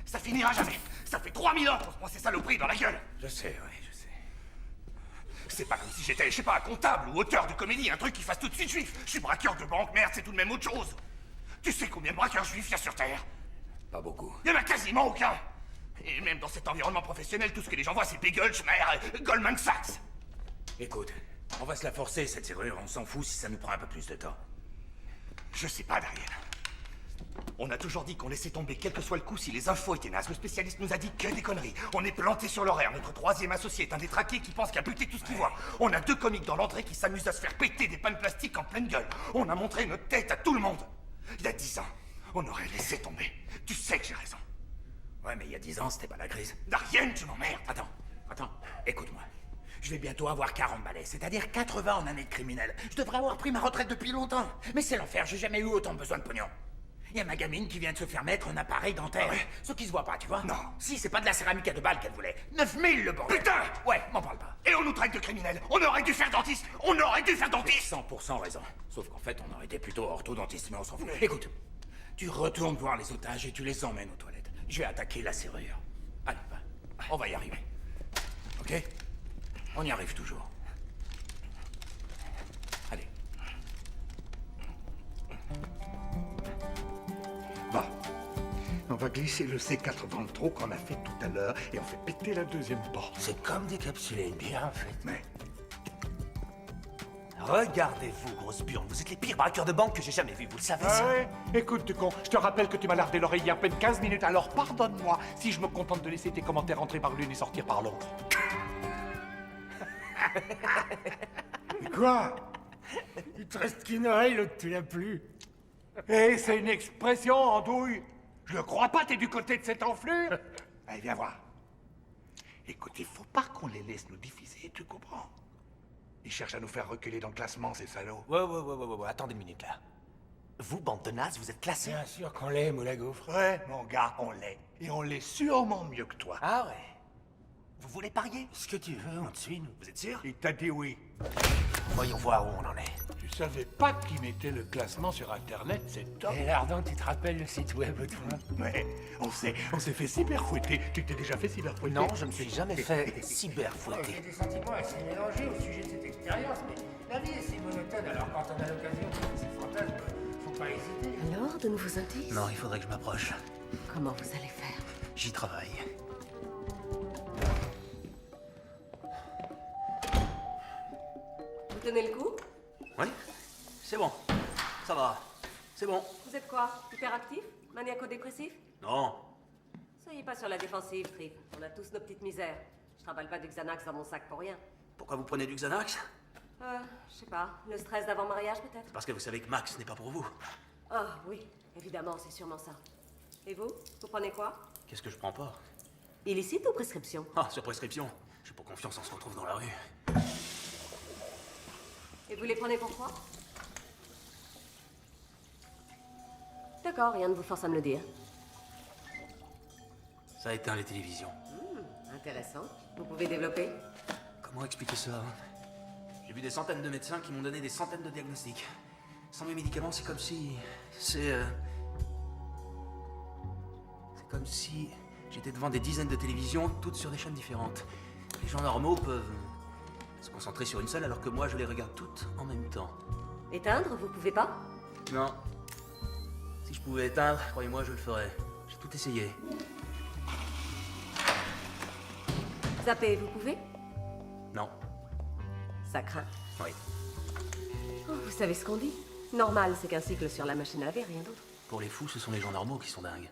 Speaker 10: Ça finira jamais. Ça fait 3000 ans qu'on se prend ces saloperies dans la gueule.
Speaker 2: Je sais, oui, je sais.
Speaker 10: C'est pas comme si j'étais, je sais pas, un comptable ou auteur de comédie, un truc qui fasse tout de suite juif. Je suis braqueur de banque, merde, c'est tout de même autre chose. Tu sais combien de braqueurs juifs il y a sur Terre?
Speaker 2: Pas beaucoup.
Speaker 10: Il y en a quasiment aucun. Et même dans cet environnement professionnel, tout ce que les gens voient, c'est Beagle, Schmer, Goldman Sachs.
Speaker 2: Écoute, on va se la forcer, cette serrure. On s'en fout si ça nous prend un peu plus de temps.
Speaker 10: Je sais pas, Dariel. On a toujours dit qu'on laissait tomber quel que soit le coup si les infos étaient nazes. Le spécialiste nous a dit que des conneries. On est planté sur l'horaire. Notre troisième associé est un détraqué qui pense qu'il a buté tout ce qu'il voit. On a 2 comiques dans l'entrée qui s'amusent à se faire péter des pannes plastiques en pleine gueule. On a montré notre tête à tout le monde. Il y a 10 ans, on aurait laissé tomber. Tu sais que j'ai raison.
Speaker 2: Ouais, mais il y a 10 ans, c'était pas la crise.
Speaker 10: Dariel, tu m'emmerdes.
Speaker 2: Attends. Écoute-moi.
Speaker 4: Je vais bientôt avoir 40 balais, c'est-à-dire 80 en année de criminel. Je devrais avoir pris ma retraite depuis longtemps. Mais c'est l'enfer, j'ai jamais eu autant besoin de pognon. Il y a ma gamine qui vient de se faire mettre un appareil dentaire.
Speaker 10: Ouais.
Speaker 4: Ce qui se voit pas, tu vois.
Speaker 10: Non.
Speaker 4: Si, c'est pas de la céramique à 2 balles qu'elle voulait. 9000 le bordel.
Speaker 10: Putain!
Speaker 4: Ouais, m'en parle pas.
Speaker 10: Et on nous traite de criminels. On aurait dû faire dentiste. On aurait dû faire dentiste.
Speaker 4: 100% raison. Sauf qu'en fait, on aurait été plutôt orthodontiste, mais on s'en fout. Écoute, tu retournes voir les otages et tu les emmènes aux toilettes. Je vais attaquer la serrure. Allez, va. On va y arriver. Ok? On y arrive toujours. Allez.
Speaker 11: Bon. On va glisser le C4 dans le trou qu'on a fait tout à l'heure et on fait péter la deuxième porte.
Speaker 2: C'est comme décapsuler une bière, en fait.
Speaker 11: Mais
Speaker 8: Regardez-vous, grosse burne, vous êtes les pires braqueurs de banque que j'ai jamais vus, vous le savez ça?
Speaker 11: ouais, écoute, tu con, je te rappelle que tu m'as lardé l'oreille il y a à peine 15 minutes, alors pardonne-moi si je me contente de laisser tes commentaires entrer par l'une et sortir par l'autre. Quoi?
Speaker 2: Il te reste qu'une oreille, l'autre tu l'as plus.
Speaker 11: Eh, c'est une expression, andouille. Je le crois pas, t'es du côté de cette enflure. Allez, viens voir. Écoute, il faut pas qu'on les laisse nous diffuser, tu comprends? Ils cherchent à nous faire reculer dans le classement, ces salauds.
Speaker 8: Ouais, attendez une minute là. Vous, bande de nazes, vous êtes classés?
Speaker 2: Bien sûr qu'on l'aime, ou la gaufre.
Speaker 11: Ouais, mon gars, on l'est. Et on l'est sûrement mieux que toi.
Speaker 8: Ah ouais. Vous voulez parier?
Speaker 2: Ce que tu veux, on te suit, nous.
Speaker 8: Vous êtes sûr?
Speaker 11: Il t'a dit oui.
Speaker 8: Voyons voir où on en est.
Speaker 11: Tu savais pas qu'ils mettaient le classement sur Internet, c'est top.
Speaker 2: Et Lardon, tu te rappelles le site web, toi?
Speaker 11: Ouais, on s'est fait cyberfouetter. Tu t'es déjà fait cyberfouetter?
Speaker 8: Non, je me suis jamais fait
Speaker 2: J'ai
Speaker 8: cyberfouetter.
Speaker 2: des sentiments assez mélangés au sujet de cette expérience, mais la vie est si monotone, alors quand on a l'occasion de faire ces fantasmes, faut pas hésiter.
Speaker 7: Alors, de nouveaux indices?
Speaker 8: Non, il faudrait que je m'approche.
Speaker 7: Comment vous allez faire?
Speaker 8: J'y travaille.
Speaker 7: Vous tenez le coup?
Speaker 8: Oui? C'est bon. Ça va. C'est bon.
Speaker 7: Vous êtes quoi? Hyperactif? Maniaco-dépressif?
Speaker 8: Non.
Speaker 7: Soyez pas sur la défensive, Trip. On a tous nos petites misères. Je travaille pas du Xanax dans mon sac pour rien.
Speaker 8: Pourquoi vous prenez du Xanax?
Speaker 7: Je sais pas. Le stress d'avant-mariage, peut-être?
Speaker 8: Parce que vous savez que Max n'est pas pour vous.
Speaker 7: Ah, oui. Évidemment, c'est sûrement ça. Et vous? Vous prenez quoi?
Speaker 8: Qu'est-ce que je prends pas?
Speaker 7: Illicite ou prescription?
Speaker 8: Ah, sur prescription. J'ai pas confiance, on se retrouve dans la rue.
Speaker 7: Et vous les prenez pourquoi? D'accord, rien ne vous force à me le dire.
Speaker 8: Ça a éteint les télévisions.
Speaker 7: Intéressant. Vous pouvez développer?
Speaker 8: Comment expliquer ça? J'ai vu des centaines de médecins qui m'ont donné des centaines de diagnostics. Sans mes médicaments, c'est comme si... C'est comme si j'étais devant des dizaines de télévisions, toutes sur des chaînes différentes. Les gens normaux peuvent se concentrer sur une seule, alors que moi, je les regarde toutes en même temps.
Speaker 7: Éteindre, vous pouvez pas?
Speaker 8: Non. Si je pouvais éteindre, croyez-moi, je le ferais. J'ai tout essayé.
Speaker 7: Zapper, vous pouvez?
Speaker 8: Non.
Speaker 7: Ça craint.
Speaker 8: Oui.
Speaker 7: Oh, vous savez ce qu'on dit? Normal, c'est qu'un cycle sur la machine à laver, rien d'autre.
Speaker 8: Pour les fous, ce sont les gens normaux qui sont dingues.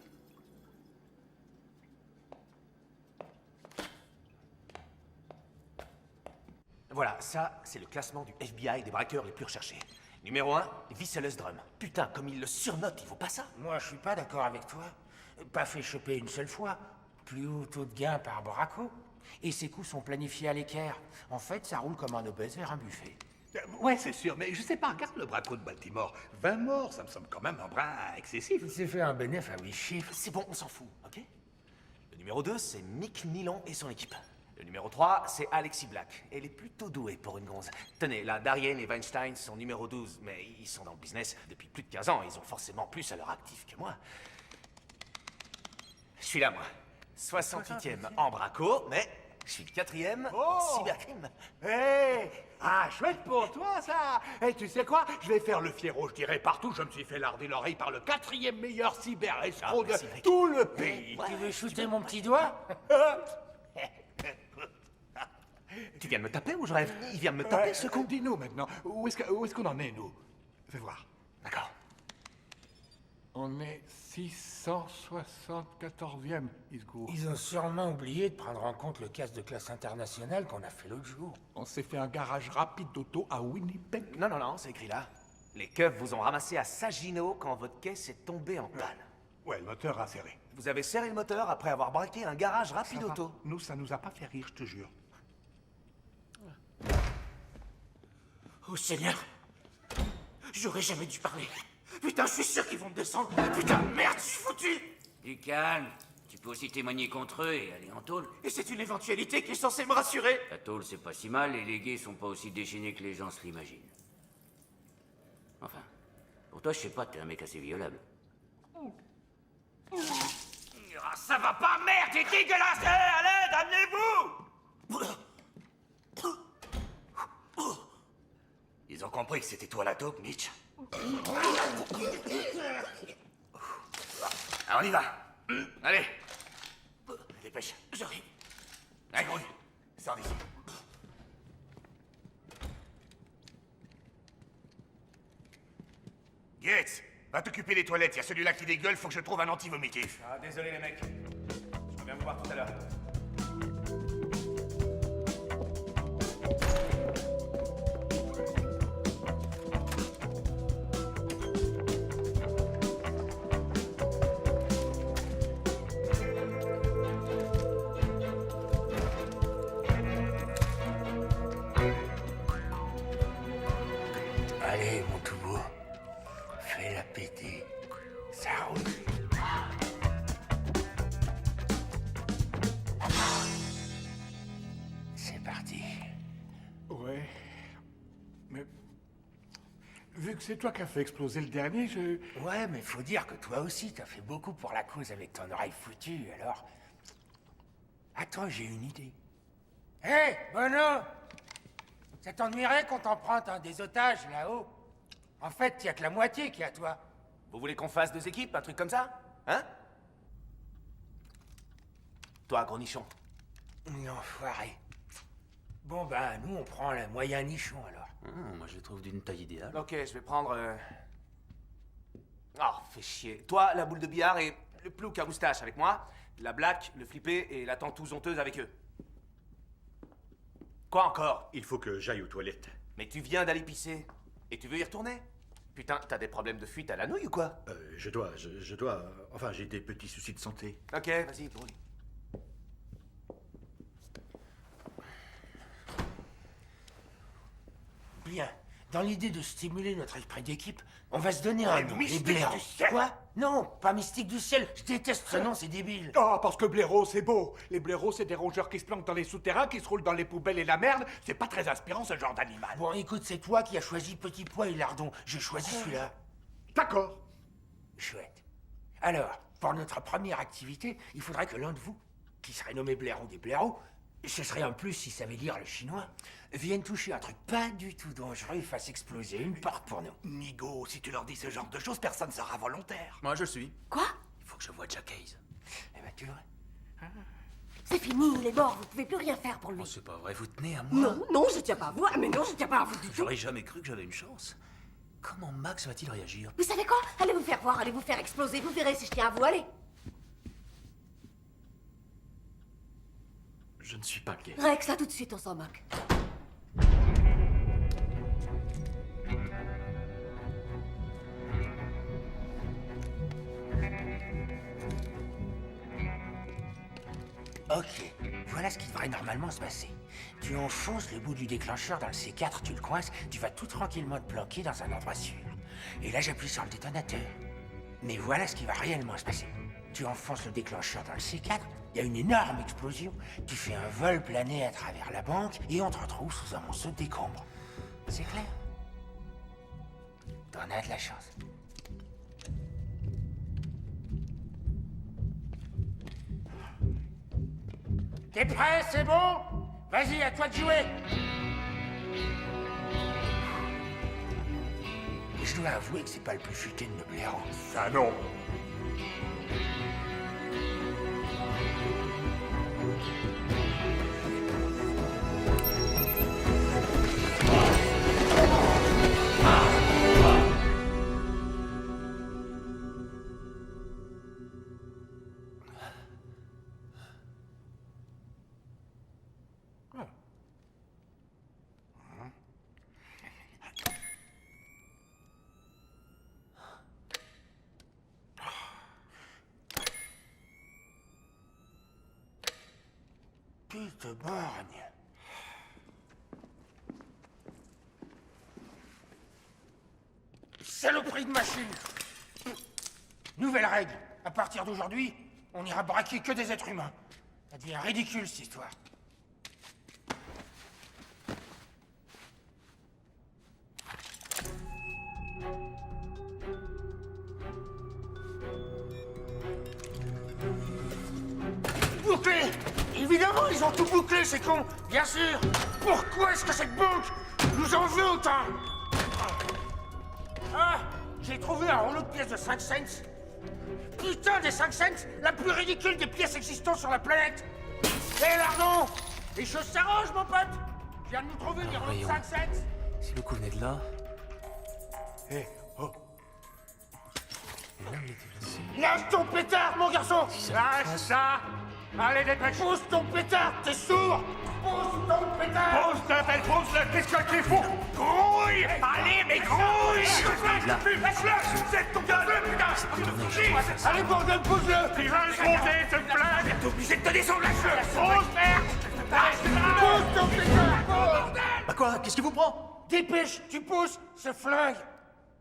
Speaker 8: Voilà, ça, c'est le classement du FBI des braqueurs les plus recherchés. Numéro 1, Visselus Drum. Putain, comme il le surnote, il vaut pas ça.
Speaker 2: Moi, je suis pas d'accord avec toi. Pas fait choper une seule fois. Plus haut taux de gain par braco. Et ses coups sont planifiés à l'équerre. En fait, ça roule comme un obèse vers un buffet.
Speaker 11: Ouais, c'est sûr, mais je sais pas, regarde le braco de Baltimore. 20 morts, ça me semble quand même un brin excessif.
Speaker 2: Il s'est fait un bénéfice à 8 chiffres.
Speaker 8: C'est bon, on s'en fout, ok? Le numéro 2, c'est Mick Nilon et son équipe. Le numéro 3, c'est Alexis Black. Elle est plutôt douée pour une gonze. Tenez, là, Darien et Weinstein sont numéro 12, mais ils sont dans le business depuis plus de 15 ans. Ils ont forcément plus à leur actif que moi. Je suis là, moi. 68e en braco, mais je suis le 4e cybercrime.
Speaker 11: Hé! Ah, chouette pour toi, ça! Et tu sais quoi? Je vais faire le fiero, je dirai partout. Je me suis fait larder l'oreille par le 4e meilleur cyber-escroc de
Speaker 8: merci, mec.
Speaker 11: tout le pays.
Speaker 2: Tu veux shooter mon petit doigt?
Speaker 8: Tu viens de me taper ou je rêve? Il vient de me taper, ce con.
Speaker 11: Dis-nous maintenant, où est-ce qu'on en est, nous? Fais voir.
Speaker 8: D'accord.
Speaker 11: On est 674e, Isgour.
Speaker 2: Ils ont sûrement oublié de prendre en compte le casse de classe internationale qu'on a fait l'autre jour.
Speaker 11: On s'est fait un garage rapide d'auto à Winnipeg.
Speaker 8: Non, c'est écrit là. Les keufs vous ont ramassé à Saginaw quand votre caisse est tombée en panne.
Speaker 11: Ouais, le moteur a serré.
Speaker 8: Vous avez serré le moteur après avoir braqué un garage rapide auto.
Speaker 11: Nous, ça nous a pas fait rire, je te jure.
Speaker 12: Oh Seigneur! J'aurais jamais dû parler. Putain, je suis sûr qu'ils vont me descendre. Putain, merde, je suis foutu!
Speaker 5: Du calme. Tu peux aussi témoigner contre eux et aller en tôle.
Speaker 12: Et c'est une éventualité qui est censée me rassurer.
Speaker 5: La tôle, c'est pas si mal, et les gays sont pas aussi déchaînés que les gens se l'imaginent. Enfin, pour toi, je sais pas, t'es un mec assez violable.
Speaker 10: Ah, ça va pas, merde, t'es dégueulasse! À l'aide, amenez-vous! Ils ont compris que c'était toi la taupe, Mitch. Alors on y va. Allez. Dépêche.
Speaker 12: J'arrive.
Speaker 10: Allez, grouille. Sors d'ici. Gates, va t'occuper des toilettes. Il y a celui-là qui dégueule, faut que je trouve un anti-vomitif.
Speaker 9: Ah, désolé les mecs. Je reviens vous voir tout à l'heure.
Speaker 2: Allez, mon tout beau. Fais-la péter. Ça roule. C'est parti.
Speaker 11: Ouais. Mais... Vu que c'est toi qui as fait exploser le dernier, je...
Speaker 2: Ouais, mais faut dire que toi aussi, t'as fait beaucoup pour la cause avec ton oreille foutue, alors... Attends, j'ai une idée. Hé, Bono! Ça t'ennuierait qu'on t'emprunte un des otages, là-haut? En fait, y a que la moitié qui est à toi.
Speaker 9: Vous voulez qu'on fasse 2 équipes, un truc comme ça? Hein? Toi, gros nichon.
Speaker 2: Enfoiré. Bon, ben, nous, on prend le moyen nichon, alors.
Speaker 8: Moi, je le trouve d'une taille idéale.
Speaker 9: Ok, je vais prendre... Oh, fais chier. Toi, la boule de billard et le plouc à moustache avec moi. La black, le flippé et la tantouse honteuse avec eux. Quoi encore?
Speaker 10: Il faut que j'aille aux toilettes.
Speaker 9: Mais tu viens d'aller pisser. Et tu veux y retourner? Putain, t'as des problèmes de fuite à la nouille ou quoi?
Speaker 10: Je dois... Enfin, j'ai des petits soucis de santé.
Speaker 9: Ok, vas-y, brûle.
Speaker 2: Bien. Dans l'idée de stimuler notre esprit d'équipe, on va se donner un nom. Les
Speaker 11: Mystique
Speaker 2: blaireaux.
Speaker 11: du ciel.
Speaker 2: Quoi? Non, pas mystique du ciel. Je déteste ce nom, c'est débile.
Speaker 11: Oh, parce que blaireau, c'est beau. Les blaireaux, c'est des rongeurs qui se planquent dans les souterrains, qui se roulent dans les poubelles et la merde. C'est pas très inspirant, ce genre d'animal.
Speaker 2: Bon, écoute, c'est toi qui as choisi Petit Pois et Lardon. J'ai choisi celui-là.
Speaker 11: D'accord.
Speaker 2: Chouette. Alors, pour notre première activité, il faudrait que l'un de vous, qui serait nommé blaireau des blaireaux, ce serait un plus s'il savait lire le chinois, vienne toucher un truc pas du tout dangereux et fasse exploser une porte pour nous.
Speaker 10: Nigo, si tu leur dis ce genre de choses, personne sera volontaire.
Speaker 8: Moi, je le suis.
Speaker 7: Quoi?
Speaker 8: Il faut que je voie Jack Hayes.
Speaker 2: Eh ben, tu vois.
Speaker 7: C'est fini, il est mort, vous pouvez plus rien faire pour lui.
Speaker 8: Oh, c'est pas vrai, vous tenez à moi?
Speaker 7: Non, non, je tiens pas à vous. Ah, mais non, je tiens pas à vous du tout.
Speaker 8: J'aurais jamais cru que j'avais une chance. Comment Max va-t-il réagir?
Speaker 7: Vous savez quoi? Allez vous faire voir, allez vous faire exploser, vous verrez si je tiens à vous, allez.
Speaker 3: Je ne suis pas gay.
Speaker 7: Rex, là tout de suite, on s'en moque.
Speaker 2: Ok, voilà ce qui devrait normalement se passer. Tu enfonces le bout du déclencheur dans le C4, tu le coinces, tu vas tout tranquillement te planquer dans un endroit sûr. Et là, j'appuie sur le détonateur. Mais voilà ce qui va réellement se passer. Tu enfonces le déclencheur dans le C4, il y a une énorme explosion, tu fais un vol plané à travers la banque et on te retrouve sous un monceau de décombres. C'est clair? T'en as de la chance. T'es prêt, c'est bon? Vas-y, à toi de jouer. Je dois avouer que c'est pas le plus futé de nos blaireaux.
Speaker 11: Ça non.
Speaker 2: Pute borgne. Saloperie de machine! Nouvelle règle. À partir d'aujourd'hui, on ira braquer que des êtres humains. Ça devient ridicule, cette histoire. Bouclé! Évidemment, ils ont tout bouclé, c'est con! Bien sûr! Pourquoi est-ce que cette banque nous en veut autant? Ah! J'ai trouvé un rouleau de pièces de 5 cents! Putain, des 5 cents! La plus ridicule des pièces existantes sur la planète! Hé, Lardon! Les choses s'arrangent, mon pote! Je viens de nous trouver des rouleaux de 5 cents!
Speaker 8: Si le coup venait de là...
Speaker 11: Hé, oh.
Speaker 2: Lâche ton pétard, mon garçon!
Speaker 11: Lâche ça! Allez, dépêche!
Speaker 2: Pousse ton pétard, t'es sourd! Pousse ton pétard!
Speaker 11: Pousse-le! Qu'est-ce que tu fous? Grouille! Allez, mais grouille! Laisse-le! C'est ton gueule, putain!
Speaker 2: Allez, bordel, pousse-le!
Speaker 11: Il va exploser, ce flingue! T'es obligé de te descendre, lâche-le! Pousse, merde!
Speaker 2: Pousse ton pétard! Bordel!
Speaker 4: Bah quoi? Qu'est-ce qui vous prend?
Speaker 2: Dépêche, tu pousses ce flingue!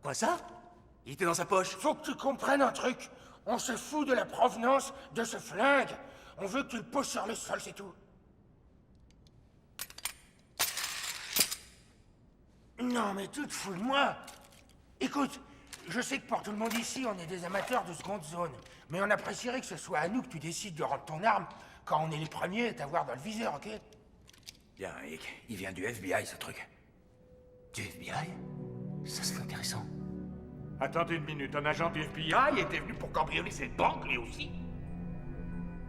Speaker 4: Quoi ça? Il était dans sa poche.
Speaker 2: Faut que tu comprennes un truc. On se fout de la provenance de ce flingue. On veut que tu le poses sur le sol, c'est tout. Non, mais tu te fous de moi. Écoute, je sais que pour tout le monde ici, on est des amateurs de seconde zone. Mais on apprécierait que ce soit à nous que tu décides de rendre ton arme quand on est les premiers à t'avoir dans le viseur, ok?
Speaker 4: Bien, il vient du FBI, ce truc.
Speaker 8: Du FBI? Ça serait intéressant.
Speaker 11: Attendez une minute, un agent du FBI était venu pour cambrioler cette banque, lui aussi?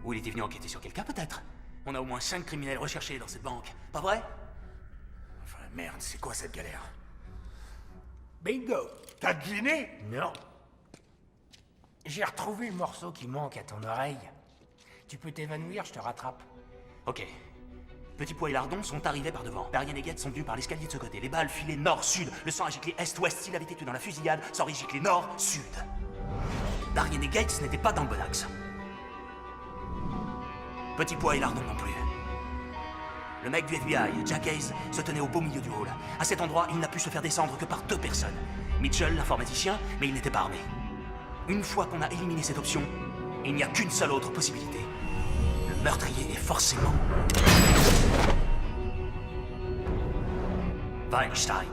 Speaker 8: Ou il était venu enquêter sur quelqu'un, peut-être? On a au moins 5 criminels recherchés dans cette banque, pas vrai?
Speaker 4: Enfin, merde, c'est quoi cette galère?
Speaker 11: Bingo! T'as deviné?
Speaker 2: Non. J'ai retrouvé le morceau qui manque à ton oreille. Tu peux t'évanouir, je te rattrape.
Speaker 8: Ok. Petit Pois et Lardon sont arrivés par devant. Darien et Gates sont venus par l'escalier de ce côté. Les balles filaient nord-sud. Le sang a giclé est-ouest. S'il avait été tué dans la fusillade, ça aurait giclé nord-sud. Darien et Gates n'étaient pas dans le bon axe. Petit Pois et Lardon non plus. Le mec du FBI, Jack Hayes, se tenait au beau milieu du hall. À cet endroit, il n'a pu se faire descendre que par 2 personnes. Mitchell, l'informaticien, mais il n'était pas armé. Une fois qu'on a éliminé cette option, il n'y a qu'une seule autre possibilité. Le meurtrier est forcément... Weinstein.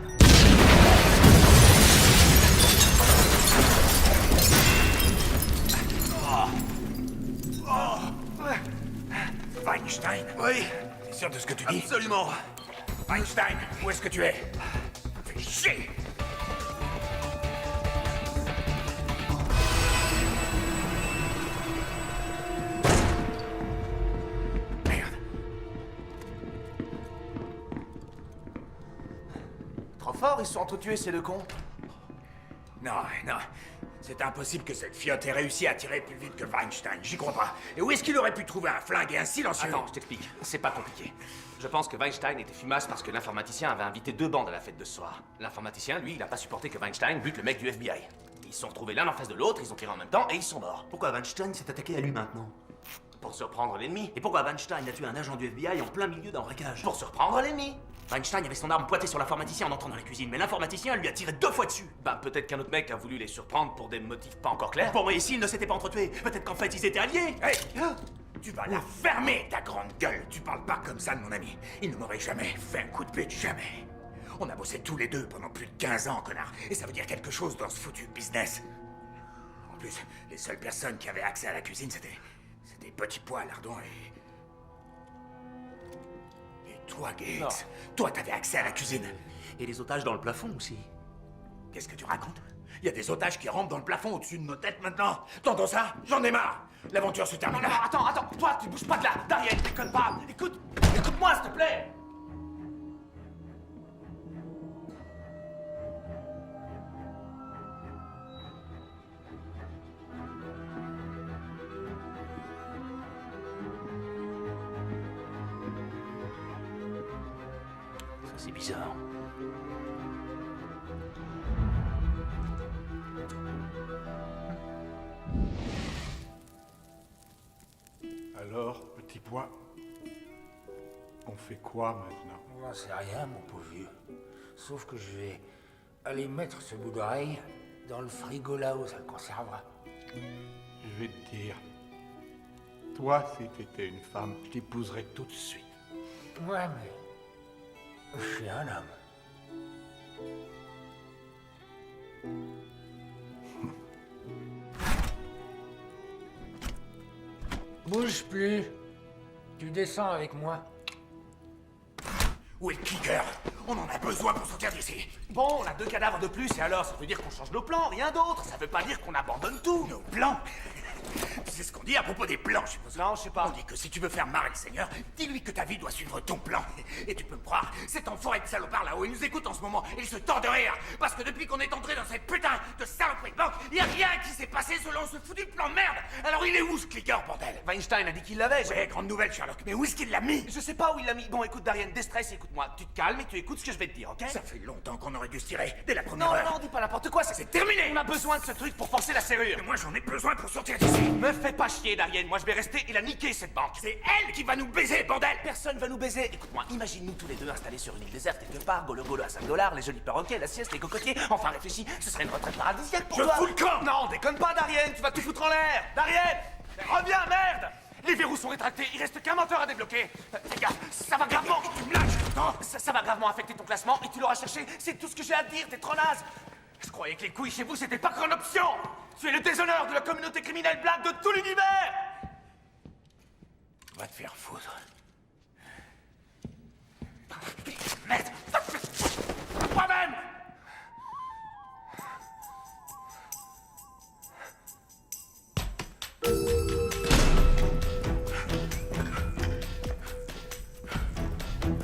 Speaker 11: Weinstein?
Speaker 4: Oui,
Speaker 11: T'es sûr de ce que tu dis?
Speaker 4: absolument.
Speaker 11: Weinstein, où est-ce que tu es? Fais chier! Merde.
Speaker 4: Trop fort, ils se sont entretués, ces 2 cons.
Speaker 11: Non, non. C'est impossible que cette fiotte ait réussi à tirer plus vite que Weinstein. J'y crois pas. Et où est-ce qu'il aurait pu trouver un flingue et un silencieux?
Speaker 13: Attends, je t'explique. C'est pas compliqué. Je pense que Weinstein était fumasse parce que l'informaticien avait invité 2 bandes à la fête de ce soir. L'informaticien, lui, il a pas supporté que Weinstein bute le mec du FBI. Ils se sont retrouvés l'un en face de l'autre, ils ont tiré en même temps et ils sont morts.
Speaker 8: Pourquoi Weinstein s'est attaqué à lui maintenant?
Speaker 13: Pour surprendre l'ennemi.
Speaker 8: Et pourquoi Weinstein a tué un agent du FBI en plein milieu d'un braquage?
Speaker 13: Pour surprendre l'ennemi.
Speaker 8: Weinstein avait son arme pointée sur l'informaticien en entrant dans la cuisine, mais l'informaticien lui a tiré 2 fois dessus.
Speaker 13: Bah, peut-être qu'un autre mec a voulu les surprendre pour des motifs pas encore clairs.
Speaker 8: Bon, et s'ils ne s'étaient pas entretués, peut-être qu'en fait ils étaient alliés.
Speaker 11: Hey! Tu vas la fermer, ta grande gueule! Tu parles pas comme ça de mon ami. Il ne m'aurait jamais fait un coup de pute, jamais. On a bossé tous les deux pendant plus de 15 ans, connard. Et ça veut dire quelque chose dans ce foutu business. En plus, les seules personnes qui avaient accès à la cuisine, c'était Petit Pois, Lardon et toi, Gates.
Speaker 8: Non.
Speaker 11: Toi, t'avais accès à la cuisine.
Speaker 8: Et les otages dans le plafond aussi.
Speaker 11: Qu'est-ce que tu racontes? Il y a des otages qui rentrent dans le plafond au-dessus de nos têtes maintenant. T'entends ça? J'en ai marre. L'aventure se termine
Speaker 13: Non,
Speaker 11: là.
Speaker 13: attends, toi, tu bouges pas de là. Dariel, déconne pas. Écoute-moi, s'il te plaît.
Speaker 8: Ça, c'est bizarre.
Speaker 11: Alors, Petit Pois, on fait quoi maintenant?
Speaker 2: J'en sais rien, mon pauvre vieux. Sauf que je vais aller mettre ce bout d'oreille Dans le frigo là-haut, ça le conservera.
Speaker 11: Je vais te dire. Toi, si t'étais une femme, je t'épouserais tout de suite.
Speaker 2: Ouais, mais... je suis un homme. Bouge plus. Tu descends avec moi.
Speaker 10: Où est le clicker? On en a besoin pour sortir d'ici.
Speaker 13: Bon, on a 2 cadavres de plus, et alors, ça veut dire qu'on change nos plans, rien d'autre. Ça veut pas dire qu'on abandonne tout.
Speaker 10: Nos plans? C'est ce qu'on dit à propos des plans, je suppose.
Speaker 13: Non, je sais pas.
Speaker 10: On dit que si tu veux faire marrer le Seigneur, dis-lui que ta vie doit suivre ton plan. Et tu peux me croire, cet enfoiré de salopard là-haut, il nous écoute en ce moment, et il se tord de rire. Parce que depuis qu'on est entré dans cette putain de saloperie de banque, il y a rien qui s'est passé selon ce foutu plan de merde. Alors il est où ce clicker, bordel?
Speaker 13: Weinstein a dit qu'il l'avait.
Speaker 10: Ouais, grande nouvelle, Sherlock, mais où est-ce qu'il l'a mis?
Speaker 13: Je sais pas où il l'a mis. Bon, écoute, Darian, déstresse, écoute-moi. Tu te calmes et tu écoutes ce que je vais te dire, ok?
Speaker 10: Ça fait longtemps qu'on aurait dû se tirer, dès la première
Speaker 13: Non,
Speaker 10: heure.
Speaker 13: non, dis pas n'importe quoi, c'est terminé. On a besoin de ce truc pour forcer la serrure.
Speaker 10: Mais moi j'en ai besoin pour sortir d'ici.
Speaker 13: Me fais pas chier, Darian. Moi, je vais rester et la niquer, cette banque.
Speaker 10: C'est elle qui va nous baiser, bordel.
Speaker 13: Personne va nous baiser. Écoute-moi, imagine-nous tous les deux installés sur une île déserte quelque part, golo-golo à 5 $, les jolis perroquets, la sieste, les cocotiers. Enfin, réfléchis, ce serait une retraite paradisiaque pour
Speaker 10: Je
Speaker 13: toi.
Speaker 10: fous le camp.
Speaker 13: Non, déconne pas, Darian, tu vas tout foutre en l'air. Darian, reviens, merde. Les verrous sont rétractés, il reste qu'un moteur à débloquer. Fais gaffe, ça va gravement.
Speaker 10: Tu me lâches, non?
Speaker 13: Ça va gravement affecter ton classement et tu l'auras cherché. C'est tout ce que j'ai à te dire, t'es trop naze. Je croyais que les couilles chez vous, c'était pas qu'une option. Tu es le déshonneur de la communauté criminelle black de tout l'univers.
Speaker 10: Va te faire foutre.
Speaker 13: Merde, va te faire foutre toi-même.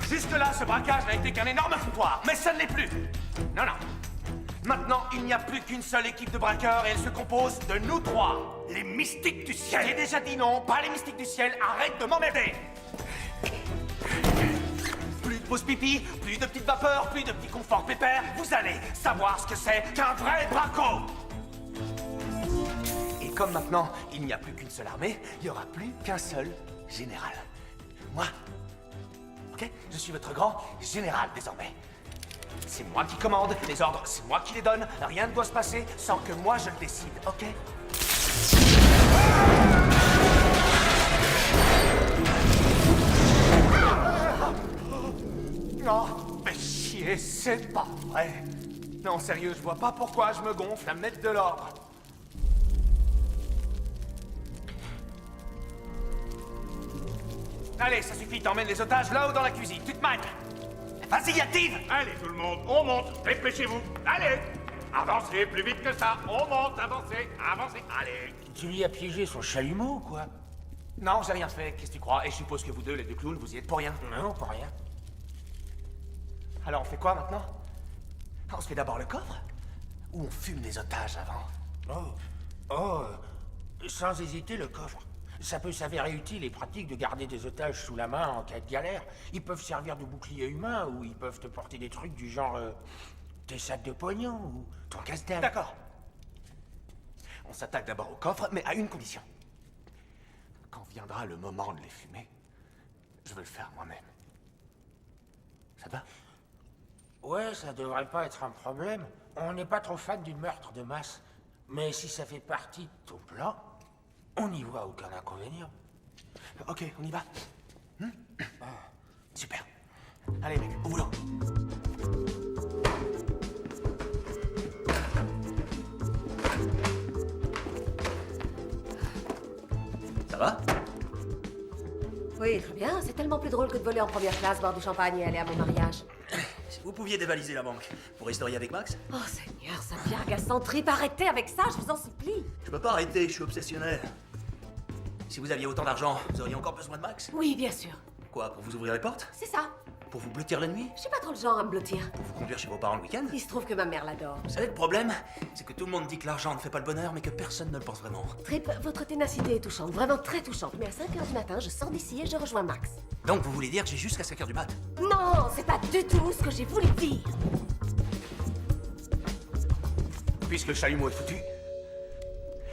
Speaker 13: Jusque-là, ce braquage n'a été qu'un énorme foutoir, mais ça ne l'est plus. Non, non. Maintenant, il n'y a plus qu'une seule équipe de braqueurs et elle se compose de nous 3.
Speaker 10: Les mystiques du ciel.
Speaker 13: J'ai déjà dit non, pas les mystiques du ciel, arrête de m'emmerder. Plus de pauses pipi, plus de petites vapeurs, plus de petits conforts pépères, vous allez savoir ce que c'est qu'un vrai braco. Et comme maintenant, il n'y a plus qu'une seule armée, il n'y aura plus qu'un seul général. Moi. Ok? Je suis votre grand général désormais. C'est moi qui commande, les ordres, c'est moi qui les donne. Rien ne doit se passer sans que moi je le décide, ok? Non, mais chier, c'est pas vrai. Non, sérieux, je vois pas pourquoi je me gonfle à mettre de l'ordre. Allez, ça suffit, t'emmènes les otages là-haut dans la cuisine, tu te manies. Vas-y, active!
Speaker 11: Allez, tout le monde, on monte, dépêchez-vous. Allez, avancez plus vite que ça. On monte, avancez, avancez. Allez.
Speaker 2: Tu lui as piégé son chalumeau ou quoi?
Speaker 13: Non, j'ai rien fait, qu'est-ce que tu crois? Et je suppose que vous deux, les deux clowns, vous y êtes pour rien.
Speaker 2: Non, pour rien.
Speaker 13: Alors on fait quoi maintenant? On se fait d'abord le coffre? Ou on fume les otages avant?
Speaker 2: Sans hésiter, le coffre. Ça peut s'avérer utile et pratique de garder des otages sous la main en cas de galère. Ils peuvent servir de bouclier humain ou ils peuvent te porter des trucs du genre tes sacs de pognon ou ton casse-dalle.
Speaker 13: D'accord. On s'attaque d'abord au coffre, mais à une condition. Quand viendra le moment de les fumer, je veux le faire moi-même. Ça te va?
Speaker 2: Ouais, ça devrait pas être un problème. On n'est pas trop fan du meurtre de masse. Mais si ça fait partie de ton plan, on n'y voit aucun inconvénient.
Speaker 13: Ok, on y va. Super. Allez, mec, au boulot.
Speaker 8: Ça va?
Speaker 7: Oui, très bien. C'est tellement plus drôle que de voler en première classe, boire du champagne et aller à mon mariage.
Speaker 8: Si vous pouviez dévaliser la banque pour historier avec Max?
Speaker 7: Oh Seigneur, ça devient agaçant. Trip, arrêtez avec ça, je vous en supplie.
Speaker 8: Je peux pas arrêter, je suis obsessionnel. Si vous aviez autant d'argent, vous auriez encore besoin de Max?
Speaker 7: Oui, bien sûr.
Speaker 8: Quoi, pour vous ouvrir les portes?
Speaker 7: C'est ça.
Speaker 8: Pour vous blottir la nuit?
Speaker 7: Je suis pas trop le genre à me blottir.
Speaker 8: Pour vous conduire chez vos parents le week-end?
Speaker 7: Il se trouve que ma mère l'adore.
Speaker 8: Vous savez, le problème, c'est que tout le monde dit que l'argent ne fait pas le bonheur, mais que personne ne le pense vraiment.
Speaker 7: Trip, votre ténacité est touchante, vraiment très touchante. Mais à 5h du matin, je sors d'ici et je rejoins Max.
Speaker 8: Donc vous voulez dire que j'ai jusqu'à 5h du mat?
Speaker 7: Non, c'est pas du tout ce que j'ai voulu dire.
Speaker 13: Puisque le chalumeau est foutu,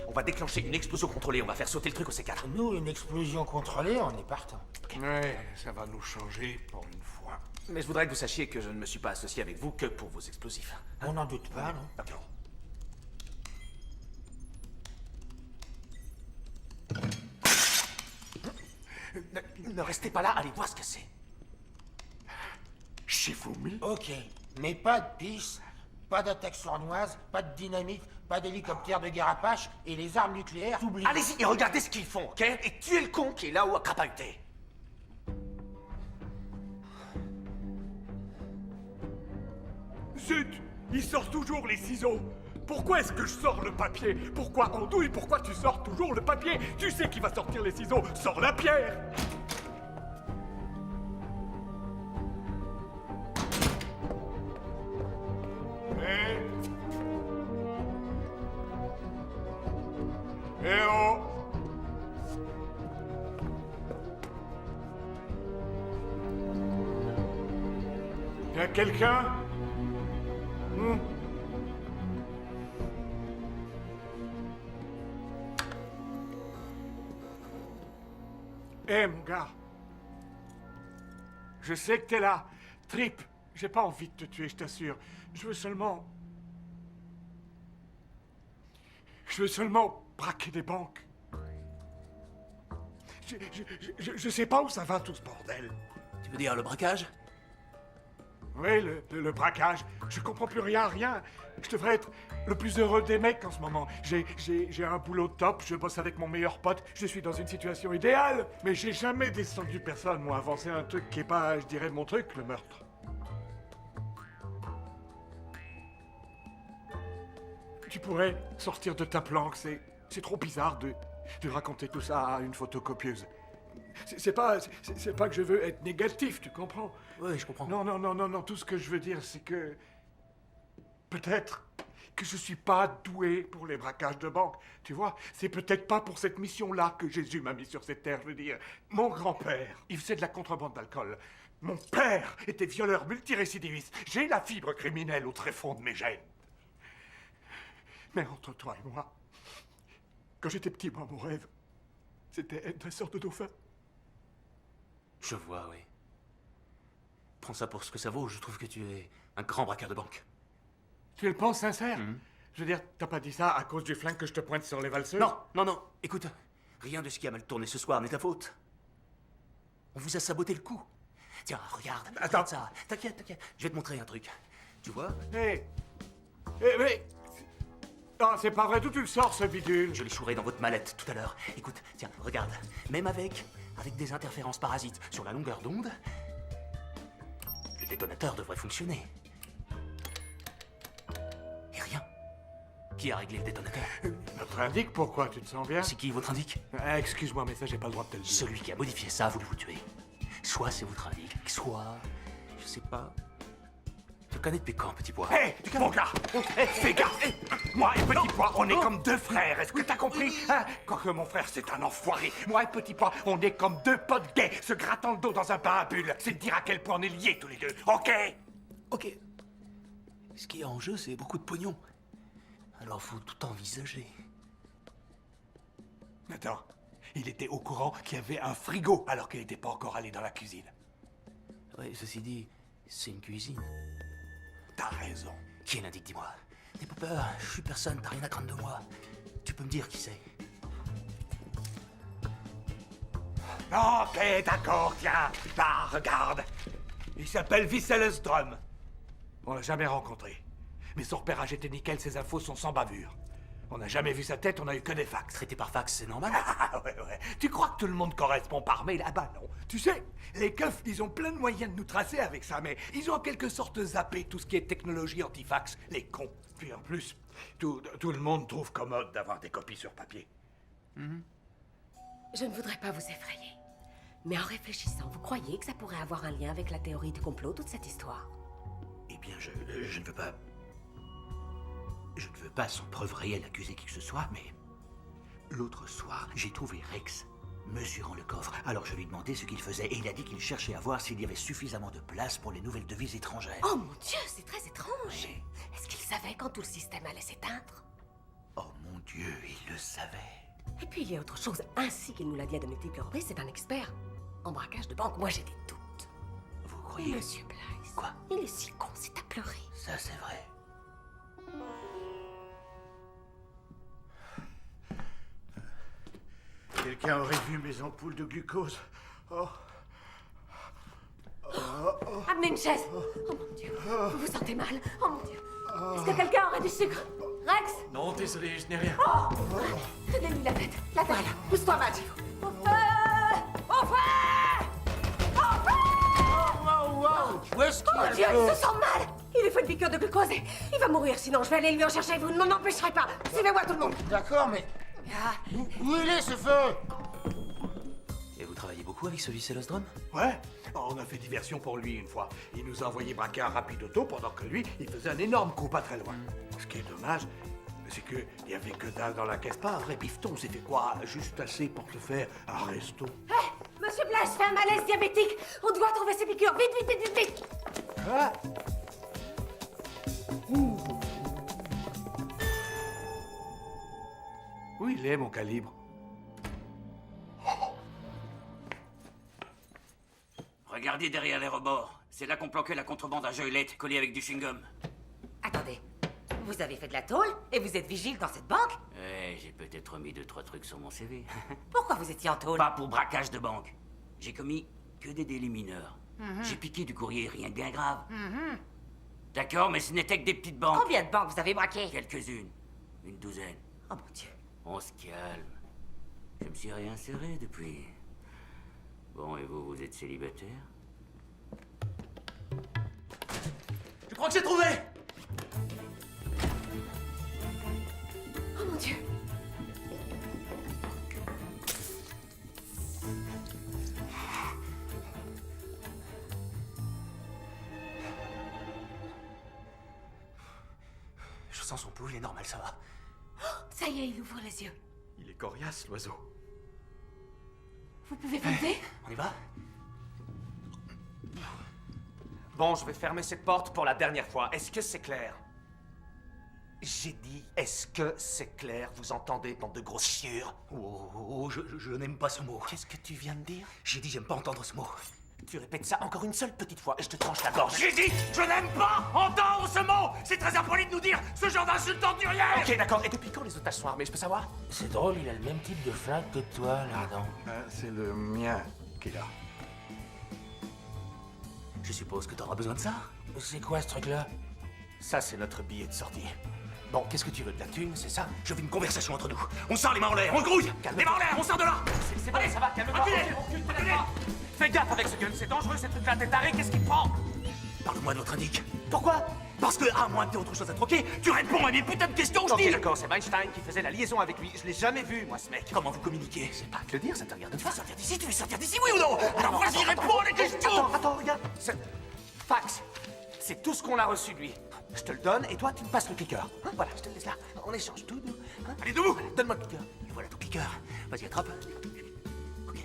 Speaker 13: on va déclencher une explosion contrôlée, on va faire sauter le truc au C4.
Speaker 2: Nous, une explosion contrôlée, on est partant.
Speaker 11: Ouais, ça va nous changer pour une fois.
Speaker 13: Mais je voudrais que vous sachiez que je ne me suis pas associé avec vous que pour vos explosifs.
Speaker 2: On n'en doute pas, non?
Speaker 13: Ok.
Speaker 8: Ne restez pas là, allez voir ce que c'est.
Speaker 11: Shifumi?
Speaker 2: Ok, mais pas de pisse, pas d'attaque sournoise, pas de dynamite, pas d'hélicoptère de guerre Apache et les armes nucléaires, t'oublies.
Speaker 8: Allez-y et regardez ce qu'ils font, ok? Et tuez le con qui est là-haut à crapahuter.
Speaker 11: Zut! Il sort toujours les ciseaux! Pourquoi est-ce que je sors le papier? Pourquoi, Andouille, pourquoi tu sors toujours le papier? Tu sais qui va sortir les ciseaux! Sors la pierre! Eh oh! Y'a quelqu'un? Eh mon gars, je sais que t'es là. Trip, j'ai pas envie de te tuer, je t'assure. Je veux seulement braquer des banques. Je sais pas où ça va tout ce bordel.
Speaker 8: Tu veux dire le braquage?
Speaker 11: Oui, le braquage. Je comprends plus rien. Je devrais être le plus heureux des mecs en ce moment. J'ai un boulot top, je bosse avec mon meilleur pote, je suis dans une situation idéale. Mais j'ai jamais descendu personne, moi, avant. C'est un truc qui est pas, je dirais, mon truc, le meurtre. Tu pourrais sortir de ta planque, c'est trop bizarre de raconter tout ça à une photocopieuse. C'est pas que je veux être négatif, tu comprends?
Speaker 8: Oui, je comprends.
Speaker 11: Non, tout ce que je veux dire, c'est que... Peut-être que je suis pas doué pour les braquages de banque, tu vois? C'est peut-être pas pour cette mission-là que Jésus m'a mis sur cette terre, je veux dire. Mon grand-père, il faisait de la contrebande d'alcool. Mon père était violeur multirécidiviste. J'ai la fibre criminelle au tréfonds de mes gènes. Mais entre toi et moi, quand j'étais petit, moi, mon rêve, c'était être dresseur de dauphin.
Speaker 8: Je vois, oui. Prends ça pour ce que ça vaut, je trouve que tu es un grand braqueur de banque.
Speaker 11: Tu le penses sincère? Je veux dire, t'as pas dit ça à cause du flingue que je te pointe sur les valseuses?
Speaker 8: Non, écoute, rien de ce qui a mal tourné ce soir n'est ta faute. On vous a saboté le coup. Tiens, regarde,
Speaker 11: Attends.
Speaker 8: regarde ça. T'inquiète, je vais te montrer un truc. Tu vois?
Speaker 11: Mais... Non, c'est pas vrai, d'où tu le sors, ce bidule?
Speaker 8: Je l'ai chouré dans votre mallette tout à l'heure. Écoute, tiens, regarde. Même avec des interférences parasites sur la longueur d'onde, le détonateur devrait fonctionner. Et rien. Qui a réglé le détonateur?
Speaker 11: Notre indique pourquoi, tu te sens bien?
Speaker 8: C'est qui votre indique?
Speaker 11: Excuse-moi, mais ça, j'ai pas le droit de te le dire.
Speaker 8: Celui qui a modifié ça a voulu vous tuer. Soit c'est votre indique, soit... Je sais pas... Je te connais depuis quand, Petit Pois?
Speaker 11: Hé, mon gars! Fais gaffe! Moi et Petit Pois, on est comme deux frères, est-ce que t'as compris? Hein? Quoique mon frère, c'est un enfoiré. Moi et Petit Pois, on est comme deux potes gays, se grattant le dos dans un bain à bulles. C'est de dire à quel point on est liés tous les deux, ok?
Speaker 8: Ok. Ce qui est en jeu, c'est beaucoup de pognon. Alors faut tout envisager.
Speaker 11: Attends, il était au courant qu'il y avait un frigo alors qu'il n'était pas encore allé dans la cuisine.
Speaker 8: Ouais, ceci dit, c'est une cuisine.
Speaker 11: T'as raison.
Speaker 8: Qui est l'indique, dis-moi? N'aie pas peur, je suis personne, t'as rien à craindre de moi. Tu peux me dire qui c'est?
Speaker 11: Ok, d'accord, tiens. Là, regarde. Il s'appelle Wisselsdrum. On l'a jamais rencontré. Mais son repérage était nickel, ses infos sont sans bavure. On n'a jamais vu sa tête, on a eu que des fax.
Speaker 8: Traité par fax, c'est normal?
Speaker 11: Ah ouais. Tu crois que tout le monde correspond par mail? Ah bah non. Tu sais, les keufs, ils ont plein de moyens de nous tracer avec ça, mais ils ont en quelque sorte zappé tout ce qui est technologie anti-fax, les cons. Puis en plus, tout le monde trouve commode d'avoir des copies sur papier.
Speaker 7: Je ne voudrais pas vous effrayer. Mais en réfléchissant, vous croyez que ça pourrait avoir un lien avec la théorie du complot, toute cette histoire?
Speaker 2: Eh bien, je ne veux pas... Je ne veux pas, sans preuve réelle, accuser qui que ce soit, mais... L'autre soir, j'ai trouvé Rex mesurant le coffre. Alors je lui ai demandé ce qu'il faisait et il a dit qu'il cherchait à voir s'il y avait suffisamment de place pour les nouvelles devises étrangères.
Speaker 7: Oh mon Dieu, c'est très étrange. Est-ce qu'il savait quand tout le système allait s'éteindre?
Speaker 2: Oh mon Dieu, il le savait.
Speaker 7: Et puis il y a autre chose, ainsi qu'il nous l'a dit à de multiples reprises, c'est un expert en braquage de banque. Moi j'ai des doutes.
Speaker 2: Vous croyez?
Speaker 7: Monsieur Blythe.
Speaker 2: Quoi?
Speaker 7: Il est si con, c'est à pleurer.
Speaker 2: Ça, c'est vrai.
Speaker 11: quelqu'un aurait vu mes ampoules de glucose. Oh.
Speaker 7: Amenez une chaise. Oh mon Dieu. Vous vous sentez mal. Oh mon Dieu. Est-ce que quelqu'un aurait du sucre? Rex?
Speaker 3: Non, désolé, je n'ai rien.
Speaker 7: Oh! Tenez-lui la tête. La tête. Voilà. Pousse-toi, Madge. Au feu! Au feu! Au feu!
Speaker 2: Où est-ce qu'il
Speaker 7: Oh Dieu, il se sent mal. Il lui faut une piqûre de glucose. Il va mourir, sinon je vais aller lui en chercher. Vous ne m'en empêcherez pas. Suivez-moi, tout le monde.
Speaker 2: D'accord, mais... Où il est, ce feu?
Speaker 8: Et vous travaillez beaucoup avec ce Vicélosdrome?
Speaker 11: Ouais, on a fait diversion pour lui une fois. Il nous a envoyé braquer un rapide auto pendant que lui, il faisait un énorme coup pas très loin. Ce qui est dommage, c'est qu'il n'y avait que dalle dans la caisse, pas un vrai bifton. On s'est fait quoi? Juste assez pour se faire un resto.
Speaker 7: Hé, Monsieur Blash fait un malaise diabétique. On doit trouver ses piqûres. Vite, vite, vite, vite, vite.
Speaker 11: Quoi? Où il est, mon calibre?
Speaker 5: Regardez derrière les rebords. C'est là qu'on planquait la contrebande à joyelette collée avec du chewing-gum.
Speaker 6: Attendez, vous avez fait de la tôle et vous êtes vigile dans cette banque?
Speaker 5: J'ai peut-être mis 2-3 trucs sur mon CV.
Speaker 6: Pourquoi vous étiez en tôle?
Speaker 5: Pas pour braquage de banque. J'ai commis que des délits mineurs. J'ai piqué du courrier, rien de bien grave. D'accord, mais ce n'était que des petites banques.
Speaker 6: Combien de banques vous avez braquées?
Speaker 5: Quelques-unes. Une douzaine.
Speaker 6: Oh mon Dieu.
Speaker 5: On se calme. Je me suis réinséré depuis. Bon, et vous, vous êtes célibataire?
Speaker 3: Je crois que j'ai trouvé!
Speaker 7: Oh mon Dieu.
Speaker 8: Je sens son pouls, il est normal, ça va.
Speaker 7: Ça y est, il ouvre les yeux.
Speaker 3: Il est coriace, l'oiseau.
Speaker 7: Vous pouvez vous lever?
Speaker 8: On y va?
Speaker 13: Bon, je vais fermer cette porte pour la dernière fois. Est-ce que c'est clair? J'ai dit, est-ce que c'est clair? Vous entendez, bande de grosses chiures?
Speaker 8: Je n'aime pas ce mot.
Speaker 13: Qu'est-ce que tu viens de dire?
Speaker 8: J'ai dit, j'aime pas entendre ce mot.
Speaker 13: Tu répètes ça encore une seule petite fois et je te tranche la gorge.
Speaker 10: J'ai dit, je n'aime pas entendre ce mot. C'est très impoli de nous dire ce genre d'insulte ordurière.
Speaker 13: Ok, d'accord. Et depuis quand les otages sont armés, je peux savoir?
Speaker 2: C'est drôle, il a le même type de flingue que toi, Lardon.
Speaker 11: C'est le mien qu'il a.
Speaker 8: Je suppose que t'auras besoin de ça.
Speaker 2: C'est quoi, ce truc-là?
Speaker 13: Ça, c'est notre billet de sortie. Bon, qu'est-ce que tu veux? De la thune, c'est ça?
Speaker 8: Je veux une conversation entre nous. On sort les mains en l'air, on se grouille. Les mains en l'air, on sort de là.
Speaker 13: C'est bon, ça va, calme-toi. Recule, te lève pas. Fais gaffe avec ce gun, c'est dangereux, cette truc-là, t'es taré, qu'est-ce qui te prend?
Speaker 8: Parle-moi de votre indique.
Speaker 13: Pourquoi?
Speaker 8: Parce que, à moins que t'aies autre chose à troquer, tu réponds à mes putains de questions, je
Speaker 13: Ok,
Speaker 8: dis.
Speaker 13: d'accord, c'est Weinstein qui faisait la liaison avec lui. Je l'ai jamais vu, moi, ce mec.
Speaker 8: Comment vous communiquez?
Speaker 13: C'est pas à te le dire, ça te regarde
Speaker 8: Tu
Speaker 13: pas.
Speaker 8: veux sortir d'ici? Tu veux sortir d'ici, oui ou non? Alors vas-y, réponds à les questions.
Speaker 13: Attends, regarde. Fax. C'est tout ce qu'on a reçu de lui. Je te le donne et toi, tu me passes le clicker. Hein, voilà, je te le laisse là. On échange tout, nous. Hein?
Speaker 8: Allez, debout.
Speaker 13: Donne-moi le clicker.
Speaker 8: Et voilà ton clicker. Vas-y, attrape. Ok.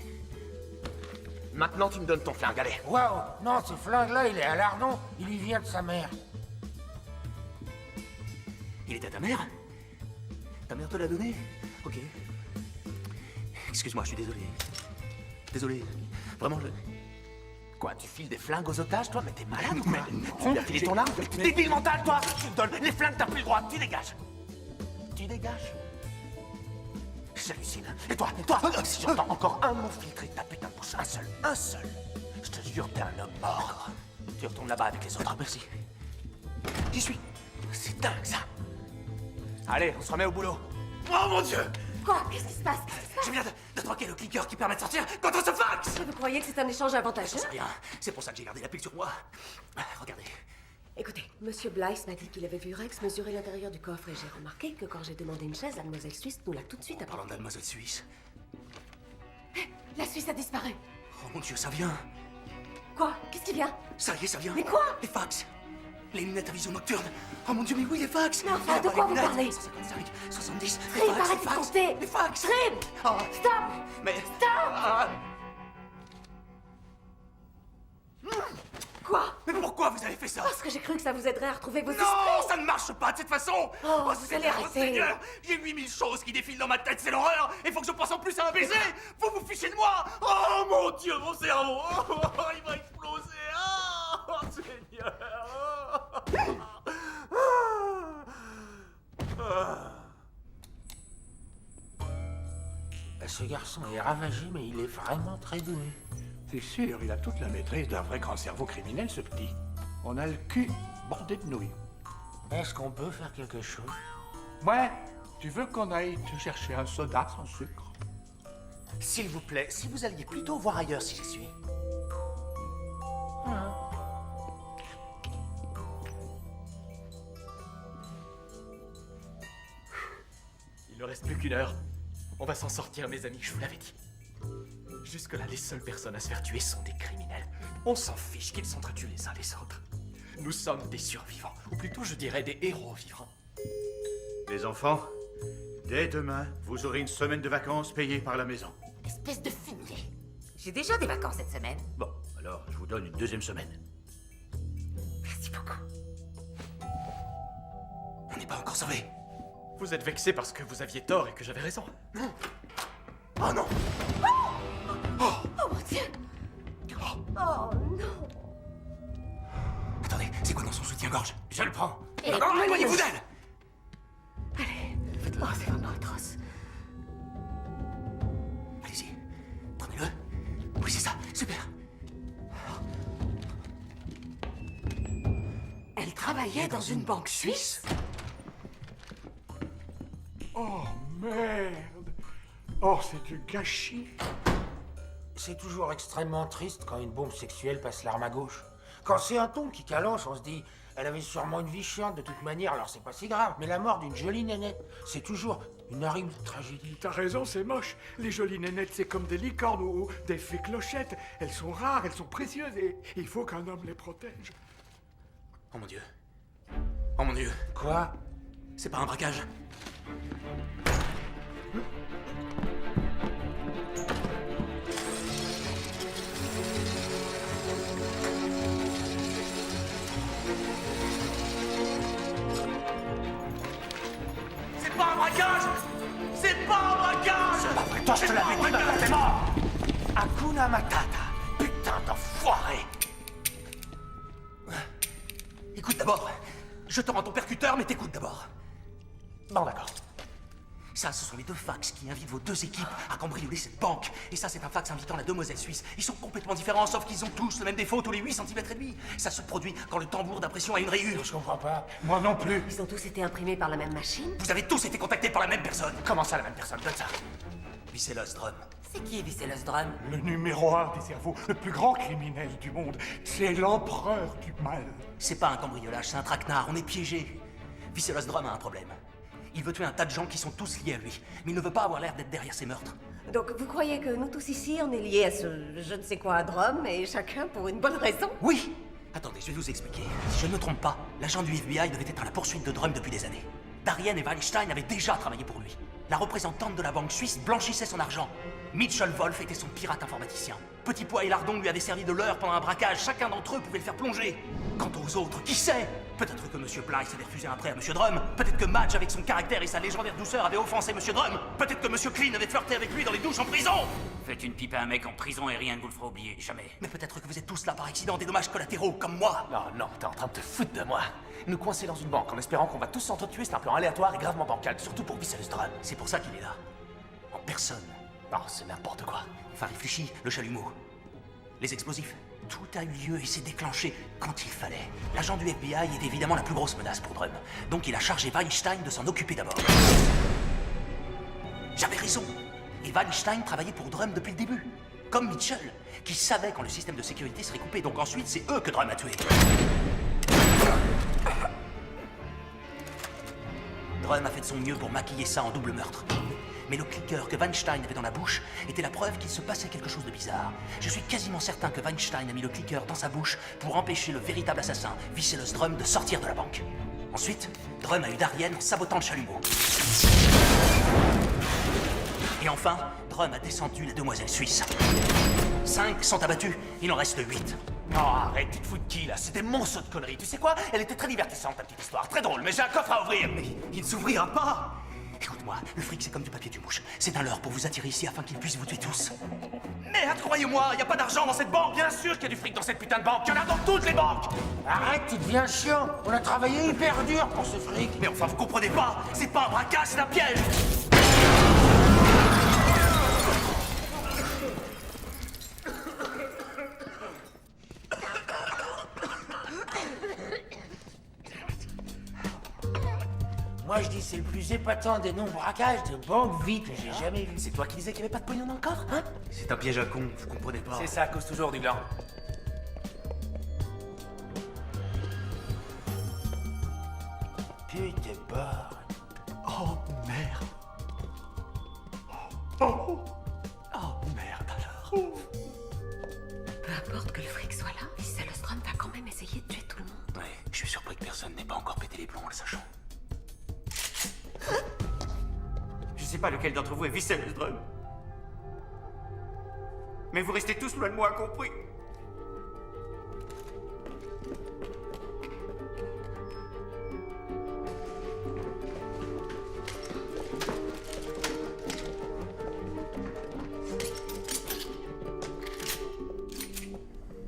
Speaker 13: Maintenant, tu me donnes ton flingue, allez.
Speaker 2: Waouh! Non, ce flingue-là, il est à Lardon. Il lui vient de sa mère.
Speaker 8: Il est à ta mère? Ta mère te l'a donné? Ok. Excuse-moi, je suis désolé. Désolé. Vraiment, je...
Speaker 13: Quoi, tu files des flingues aux otages, toi? Mais t'es malade ou quoi? Tu lui as filé ton arme? T'es débile mental, toi! Tu me donnes les flingues, t'as plus le droit, tu dégages! Tu dégages? J'hallucine. Et toi, si j'entends encore un mot filtré de ta putain de bouche, un seul, je te jure, t'es un homme mort. Tu retournes là-bas avec les autres.
Speaker 8: Merci.
Speaker 13: J'y suis. C'est dingue, ça. Allez, on se remet au boulot.
Speaker 8: Oh mon Dieu!
Speaker 7: Quoi? Qu'est-ce qui se passe?
Speaker 8: Je viens de troquer le clicker qui permet de sortir contre ce fax!
Speaker 7: Vous croyez que c'est un échange avantageux?
Speaker 8: Je sais rien. C'est pour ça que j'ai gardé la pile sur moi. Regardez.
Speaker 7: Écoutez, Monsieur Blythe m'a dit qu'il avait vu Rex mesurer l'intérieur du coffre et j'ai remarqué que quand j'ai demandé une chaise, la demoiselle Suisse nous l'a tout de suite
Speaker 8: Parlant
Speaker 7: apportée.
Speaker 8: de la demoiselle Suisse.
Speaker 7: La Suisse a disparu.
Speaker 8: Oh mon Dieu, ça vient.
Speaker 7: Quoi? Qu'est-ce qui vient?
Speaker 8: Ça y est, ça vient.
Speaker 7: Mais quoi?
Speaker 8: Les fax. Les lunettes à vision nocturne. Oh mon Dieu, mais oui, les fax.
Speaker 7: Mais enfin, de quoi vous parlez?
Speaker 8: 155, 70, les
Speaker 7: Trib,
Speaker 8: fax,
Speaker 7: arrête
Speaker 8: les
Speaker 7: de
Speaker 8: fax.
Speaker 7: compter!
Speaker 8: Les fax.
Speaker 7: Trib!
Speaker 8: Oh,
Speaker 7: Stop!
Speaker 8: mais...
Speaker 7: Stop!
Speaker 8: Ah.
Speaker 7: Quoi?
Speaker 8: Mais pourquoi vous avez fait ça?
Speaker 7: Parce que j'ai cru que ça vous aiderait à retrouver vos
Speaker 8: Non,
Speaker 7: esprits!
Speaker 8: ça ne marche pas de cette façon.
Speaker 7: Oh, vous allez
Speaker 8: Seigneur,
Speaker 7: arrêter.
Speaker 8: Seigneur, j'ai 8000 choses qui défilent dans ma tête, c'est l'horreur. Il faut que je pense en plus à un baiser. Vous vous fichez de moi. Oh mon Dieu, mon cerveau. Oh, il va exploser. Oh, Seigneur.
Speaker 2: Ce garçon est ravagé, mais il est vraiment très doué.
Speaker 11: C'est sûr, il a toute la maîtrise d'un vrai grand cerveau criminel, ce petit. On a le cul bordé de nouilles.
Speaker 2: Est-ce qu'on peut faire quelque chose?
Speaker 11: Ouais, tu veux qu'on aille te chercher un soda sans sucre?
Speaker 8: S'il vous plaît, si vous alliez plutôt voir ailleurs si j'y suis.
Speaker 3: Il ne reste plus qu'une heure. On va s'en sortir, mes amis, je vous l'avais dit. Jusque-là, les seules personnes à se faire tuer sont des criminels. On s'en fiche qu'ils s'entretuent les uns les autres. Nous sommes des survivants, ou plutôt je dirais des héros vivants.
Speaker 14: Les enfants, dès demain, vous aurez une semaine de vacances payée par la maison.
Speaker 6: Espèce de fumier. J'ai déjà des vacances cette semaine.
Speaker 14: Bon, alors je vous donne une deuxième semaine.
Speaker 6: Merci beaucoup.
Speaker 8: On n'est pas encore sauvés.
Speaker 3: Vous êtes vexés parce que vous aviez tort et que j'avais raison.
Speaker 8: Non. Oh non.
Speaker 7: Oh mon Dieu! Oh non!
Speaker 8: Attendez, c'est quoi dans son soutien-gorge?
Speaker 2: Je le prends.
Speaker 7: Et
Speaker 8: éloignez-vous d'elle!
Speaker 7: Allez, oh, c'est vraiment atroce.
Speaker 8: Allez-y, prenez-le. Oui, c'est ça, super.
Speaker 7: Elle travaillait dans une banque suisse?
Speaker 11: Oh merde! Oh, c'est du gâchis.
Speaker 2: C'est toujours extrêmement triste quand une bombe sexuelle passe l'arme à gauche. Quand c'est un ton qui calanche, on se dit, elle avait sûrement une vie chiante de toute manière, alors c'est pas si grave. Mais la mort d'une jolie nénette, c'est toujours une horrible tragédie.
Speaker 11: T'as raison, c'est moche. Les jolies nénettes, c'est comme des licornes ou des fées clochettes. Elles sont rares, elles sont précieuses et il faut qu'un homme les protège.
Speaker 8: Oh mon Dieu. Oh mon Dieu.
Speaker 2: Quoi?
Speaker 8: C'est pas un braquage?
Speaker 13: C'est pas un braquage! C'est pas un braquage!
Speaker 2: C'est pas vrai, toi je te l'avais dit, maintenant t'es mort! Hakuna Matata, putain d'enfoiré!
Speaker 8: Écoute d'abord. Je te rends ton percuteur, mais t'écoutes d'abord. Bon, d'accord. Ça, ce sont les deux fax qui invitent vos deux équipes à cambrioler cette banque. Et ça, c'est un fax invitant la demoiselle suisse. Ils sont complètement différents, sauf qu'ils ont tous le même défaut, tous les 8 cm et demi. Ça se produit quand le tambour d'impression a une rayure.
Speaker 2: Je comprends pas.
Speaker 11: Moi non plus.
Speaker 7: Ils ont tous été imprimés par la même machine?
Speaker 8: Vous avez tous été contactés par la même personne. Comment ça, la même personne? Donne ça. Vicelos Drum.
Speaker 6: C'est qui Vicelos Drum?
Speaker 11: Le numéro 1 des cerveaux, le plus grand criminel du monde. C'est l'empereur du mal.
Speaker 8: C'est pas un cambriolage, c'est un traquenard. On est piégés. Vicelos Drum a un problème. Il veut tuer un tas de gens qui sont tous liés à lui. Mais il ne veut pas avoir l'air d'être derrière ces meurtres.
Speaker 7: Donc vous croyez que nous tous ici, on est liés à ce je ne sais quoi à Drum, et chacun pour une bonne raison?
Speaker 8: Oui. Attendez, je vais vous expliquer. Si je ne me trompe pas, l'agent du FBI devait être à la poursuite de Drum depuis des années. Darien et Weinstein avaient déjà travaillé pour lui. La représentante de la banque suisse blanchissait son argent. Mitchell Wolf était son pirate informaticien. Petit Pois et Lardon lui a desservi de leurre pendant un braquage. Chacun d'entre eux pouvait le faire plonger. Quant aux autres, qui sait? Peut-être que M. Blythe avait refusé un prêt à M. Drum. Peut-être que Madge, avec son caractère et sa légendaire douceur, avait offensé M. Drum. Peut-être que M. Clean avait flirté avec lui dans les douches en prison.
Speaker 5: Faites une pipe à un mec en prison et rien ne vous le fera oublier, jamais.
Speaker 8: Mais peut-être que vous êtes tous là par accident, des dommages collatéraux, comme moi.
Speaker 13: Non, t'es en train de te foutre de moi. Nous coincer dans une banque en espérant qu'on va tous s'entretuer, c'est un plan aléatoire et gravement bancal, surtout pour Vicelos Drum.
Speaker 8: C'est pour ça qu'il est là. En personne.
Speaker 13: Non, c'est n'importe quoi.
Speaker 8: Enfin, réfléchis, le chalumeau. Les explosifs. Tout a eu lieu et s'est déclenché quand il fallait. L'agent du FBI est évidemment la plus grosse menace pour Drum. Donc il a chargé Weinstein de s'en occuper d'abord. J'avais raison. Et Weinstein travaillait pour Drum depuis le début. Comme Mitchell, qui savait quand le système de sécurité serait coupé. Donc ensuite, c'est eux que Drum a tués. Drum a fait de son mieux pour maquiller ça en double meurtre. Mais le clicker que Weinstein avait dans la bouche était la preuve qu'il se passait quelque chose de bizarre. Je suis quasiment certain que Weinstein a mis le clicker dans sa bouche pour empêcher le véritable assassin, Vicelos Drum, de sortir de la banque. Ensuite, Drum a eu Darien en sabotant le chalumeau. Et enfin, Drum a descendu la demoiselle suisse. 5 sont abattus, il en reste 8.
Speaker 13: Non, arrête, tu te fous de qui, là? C'était mon saut de conneries. Tu sais quoi? Elle était très divertissante, ta petite histoire. Très drôle, mais j'ai un coffre à ouvrir.
Speaker 8: Mais il ne s'ouvrira pas! Écoute-moi, le fric c'est comme du papier du mouche. C'est un leurre pour vous attirer ici afin qu'il puisse vous tuer tous.
Speaker 13: Merde, croyez-moi, y a pas d'argent dans cette banque. Bien sûr qu'il y a du fric dans cette putain de banque. Il y en a dans toutes les banques.
Speaker 2: Arrête, tu deviens chiant. On a travaillé hyper dur pour ce fric.
Speaker 13: Mais enfin, vous comprenez pas? C'est pas un braquage, c'est un piège.
Speaker 2: Moi, je dis c'est le plus épatant des non-braquages de banque vie que j'ai jamais vu.
Speaker 8: C'est toi qui disais qu'il n'y avait pas de pognon dans le coffre, hein? C'est un piège à con, vous comprenez pas.
Speaker 13: C'est ça, à cause toujours du blanc.
Speaker 2: Putain, bord.
Speaker 11: Oh, merde. Oh, merde alors.
Speaker 7: Peu importe que le fric soit là, Visselostrom va quand même essayer de tuer tout le monde.
Speaker 8: Ouais, je suis surpris que personne n'ait pas encore pété les plombs en le sachant.
Speaker 10: Je sais pas lequel d'entre vous est Visselostrom. Mais vous restez tous loin de moi, compris?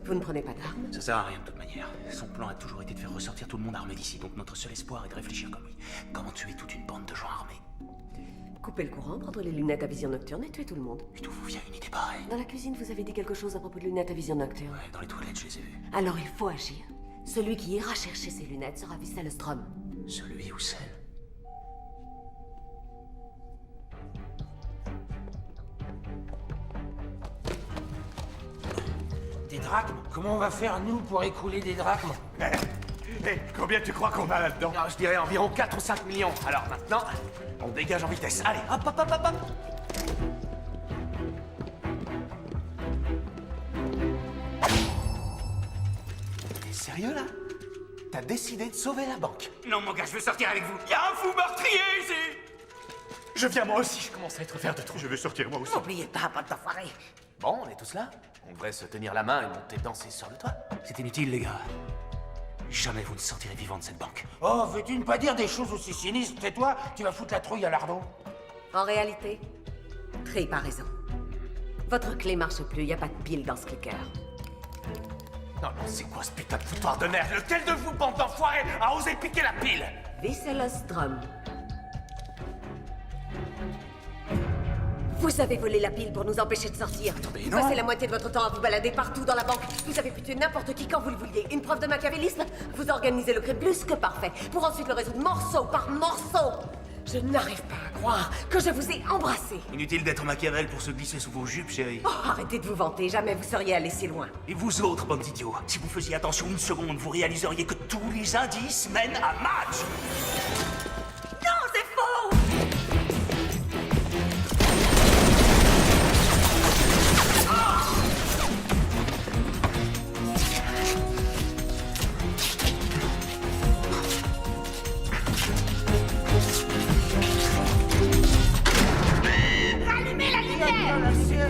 Speaker 7: Vous ne prenez pas d'armes?
Speaker 8: Ça sert à rien de toute manière. Son plan a toujours été de faire ressortir tout le monde armé d'ici, donc notre seul espoir est de réfléchir comme lui. Comment tuer toute une bande de gens armés?
Speaker 7: Couper le courant, prendre les lunettes à vision nocturne et tuer tout le monde.
Speaker 8: Et d'où vous vient une idée pareille?
Speaker 7: Dans la cuisine, vous avez dit quelque chose à propos de lunettes à vision nocturne.
Speaker 8: Ouais, dans les toilettes, je les ai vues.
Speaker 7: Alors il faut agir. Celui qui ira chercher ses lunettes sera Visselostrom.
Speaker 8: Celui ou celle?
Speaker 2: Des drachmes? Comment on va faire, nous, pour écouler des drachmes?
Speaker 11: Combien tu crois qu'on a là-dedans?
Speaker 13: Je dirais environ 4 ou 5 millions. Alors maintenant, on dégage en vitesse. Allez, hop, hop, hop, hop, hop.
Speaker 8: T'es sérieux, là? T'as décidé de sauver la banque?
Speaker 10: Non, mon gars, je veux sortir avec vous.
Speaker 11: Y a un fou meurtrier ici!
Speaker 3: Je viens moi aussi, je commence à être vert de trop.
Speaker 11: Je veux sortir moi aussi.
Speaker 6: N'oubliez pas, bande d'enfoirés.
Speaker 13: Bon, on est tous là. On devrait se tenir la main et monter danser sur le toit.
Speaker 8: C'est inutile, les gars. Jamais vous ne sortirez vivant de cette banque.
Speaker 2: Oh, veux-tu ne pas dire des choses aussi sinistres? Tais-toi, tu vas foutre la trouille à Lardon.
Speaker 7: En réalité, Trip a raison. Votre clé marche plus, y a pas de pile dans ce clicker.
Speaker 13: Non, non, c'est quoi ce putain de foutoir de merde? Lequel de vous, bande d'enfoirés, a osé piquer la pile?
Speaker 7: Visselostrom. Vous avez volé la pile pour nous empêcher de sortir.
Speaker 8: Attendez,
Speaker 7: Vous
Speaker 8: non.
Speaker 7: passez la moitié de votre temps à vous balader partout dans la banque. Vous avez pu tuer n'importe qui quand vous le vouliez. Une preuve de machiavélisme? Vous organisez le crime plus que parfait, pour ensuite le résoudre morceau par morceau. Je n'arrive pas à croire que je vous ai embrassé.
Speaker 8: Inutile d'être Machiavel pour se glisser sous vos jupes, chérie.
Speaker 7: Oh, arrêtez de vous vanter, jamais vous seriez allé si loin.
Speaker 8: Et vous autres, bande d'idiots, si vous faisiez attention une seconde, vous réaliseriez que tous les indices mènent à Madge.
Speaker 7: Non, c'est faux!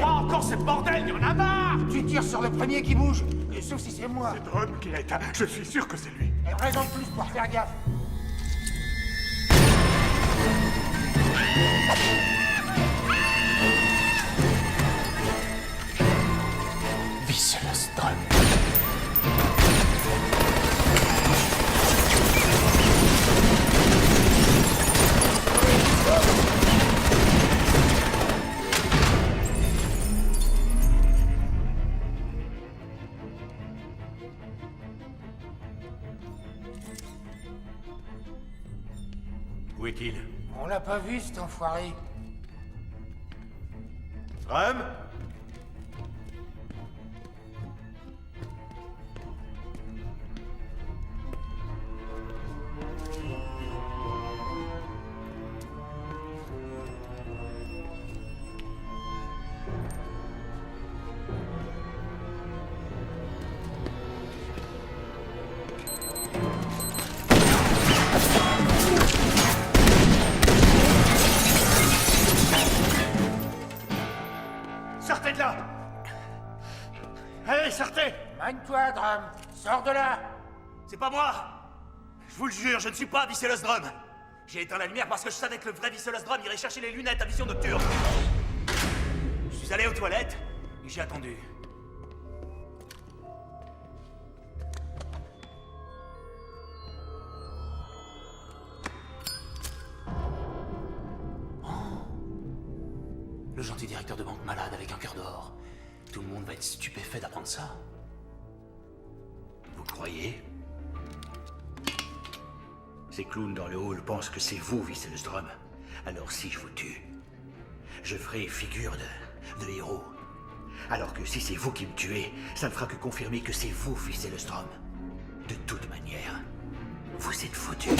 Speaker 11: Pas encore ce bordel, y en a marre!
Speaker 2: Tu tires sur le premier qui bouge, sauf si c'est moi.
Speaker 11: C'est Drum qui l'a éteint, je suis sûr que c'est lui.
Speaker 2: Et raison de plus pour faire gaffe.
Speaker 8: Visselostrom.
Speaker 14: Où est-il?
Speaker 2: On l'a pas vu, cet enfoiré.
Speaker 14: Strum?
Speaker 11: Sortez de là! Allez, sortez!
Speaker 2: Magne-toi, Drum. Sors de là.
Speaker 8: C'est pas moi! Je vous le jure, je ne suis pas Visselostrom. J'ai éteint la lumière parce que je savais que le vrai Visselostrom irait chercher les lunettes à vision nocturne. Je suis allé aux toilettes et j'ai attendu. Le gentil directeur de banque malade avec un cœur d'or. Tout le monde va être stupéfait d'apprendre ça. Vous croyez?
Speaker 14: Ces clowns dans le hall pensent que c'est vous, Wieselstrom. Alors si je vous tue, je ferai figure de héros. Alors que si c'est vous qui me tuez, ça ne fera que confirmer que c'est vous, Wieselstrom. De toute manière, vous êtes foutus.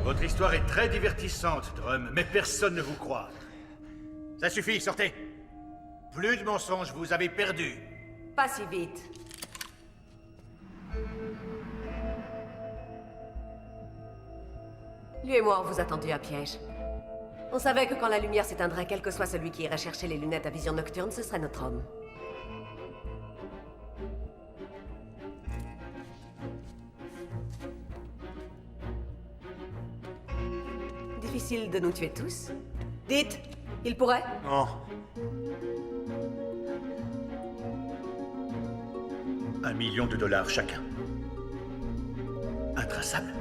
Speaker 14: Votre histoire est très divertissante, Drum, mais personne ne vous croit. Ça suffit, sortez. Plus de mensonges, vous avez perdu.
Speaker 7: Pas si vite. Lui et moi, on vous a tendu un piège. On savait que quand la lumière s'éteindrait, quel que soit celui qui irait chercher les lunettes à vision nocturne, ce serait notre homme. Difficile de nous tuer tous. Dites, il pourrait?
Speaker 14: Non. $1 million chacun. Intraçable.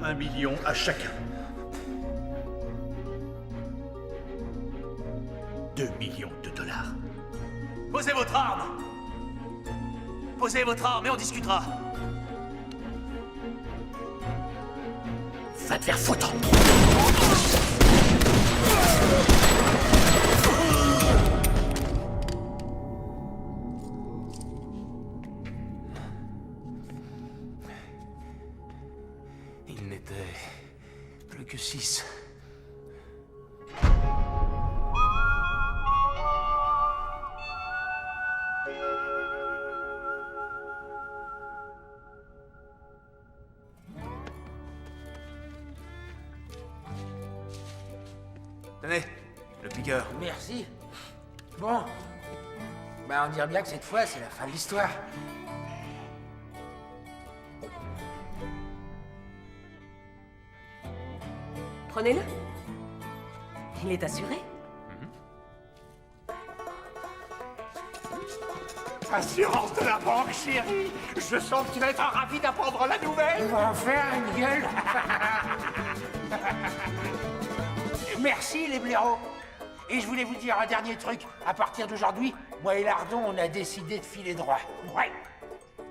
Speaker 14: 1 million à chacun. 2 millions de dollars.
Speaker 13: Posez votre arme! Posez votre arme et on discutera.
Speaker 14: Va te faire foutre!
Speaker 8: Il n'était plus que 6. Tenez, le piqueur.
Speaker 2: Merci. Bon. Bah, on dirait bien que cette fois, c'est la fin de l'histoire.
Speaker 7: Prenez-le. Il est assuré.
Speaker 11: Assurance de la banque, chérie. Je sens que tu vas être ravi d'apprendre la nouvelle.
Speaker 2: On va en faire une gueule. Merci, les blaireaux. Et je voulais vous dire un dernier truc. À partir d'aujourd'hui, moi et Lardon, on a décidé de filer droit.
Speaker 11: Ouais.